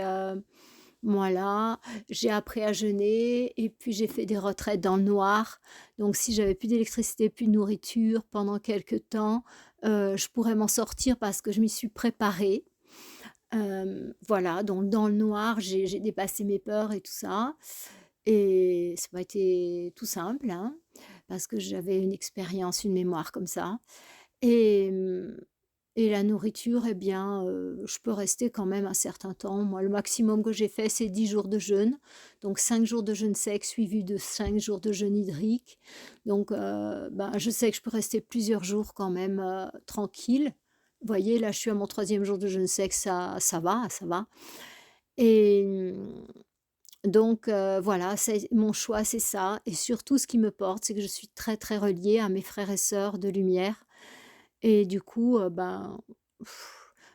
voilà. J'ai appris à jeûner et puis j'ai fait des retraites dans le noir. Donc si j'avais plus d'électricité, plus de nourriture pendant quelque temps, je pourrais m'en sortir parce que je m'y suis préparée. Voilà, donc dans le noir, j'ai dépassé mes peurs et tout ça et ça m'a été tout simple, hein, parce que j'avais une expérience, une mémoire comme ça et et la nourriture, eh bien, je peux rester quand même un certain temps. Moi, le maximum que j'ai fait, c'est 10 jours de jeûne, donc 5 jours de jeûne sec suivis de 5 jours de jeûne hydrique. Donc ben, je sais que je peux rester plusieurs jours quand même, tranquille. Vous voyez, là, je suis à mon troisième jour de jeûne sec, ça va, ça va et donc voilà, c'est mon choix, c'est ça et surtout ce qui me porte, c'est que je suis très, très reliée à mes frères et sœurs de lumière et du coup, ben,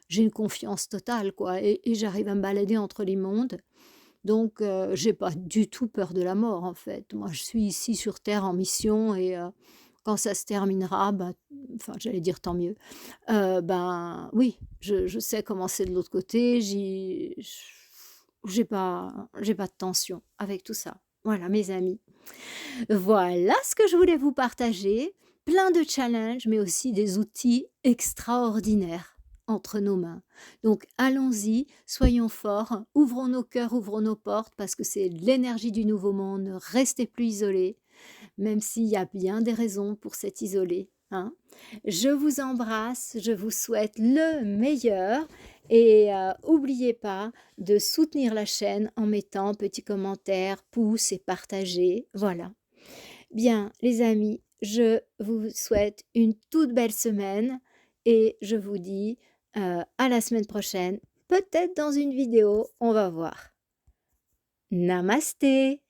j'ai une confiance totale quoi et j'arrive à me balader entre les mondes. Donc j'ai pas du tout peur de la mort en fait. Moi je suis ici sur terre en mission et quand ça se terminera, bah, enfin j'allais dire tant mieux. Ben oui, je sais comment c'est de l'autre côté, j'ai pas de tension avec tout ça. Voilà mes amis. Voilà ce que je voulais vous partager. Plein de challenges, mais aussi des outils extraordinaires entre nos mains. Donc allons-y, soyons forts, ouvrons nos cœurs, ouvrons nos portes, parce que c'est l'énergie du nouveau monde. Ne restez plus isolés, même s'il y a bien des raisons pour s'être isolé, hein. Je vous embrasse, je vous souhaite le meilleur et oubliez pas de soutenir la chaîne en mettant petit commentaire, pouce et partager. Voilà. Bien, les amis, je vous souhaite une toute belle semaine et je vous dis à la semaine prochaine, peut-être dans une vidéo, on va voir. Namasté!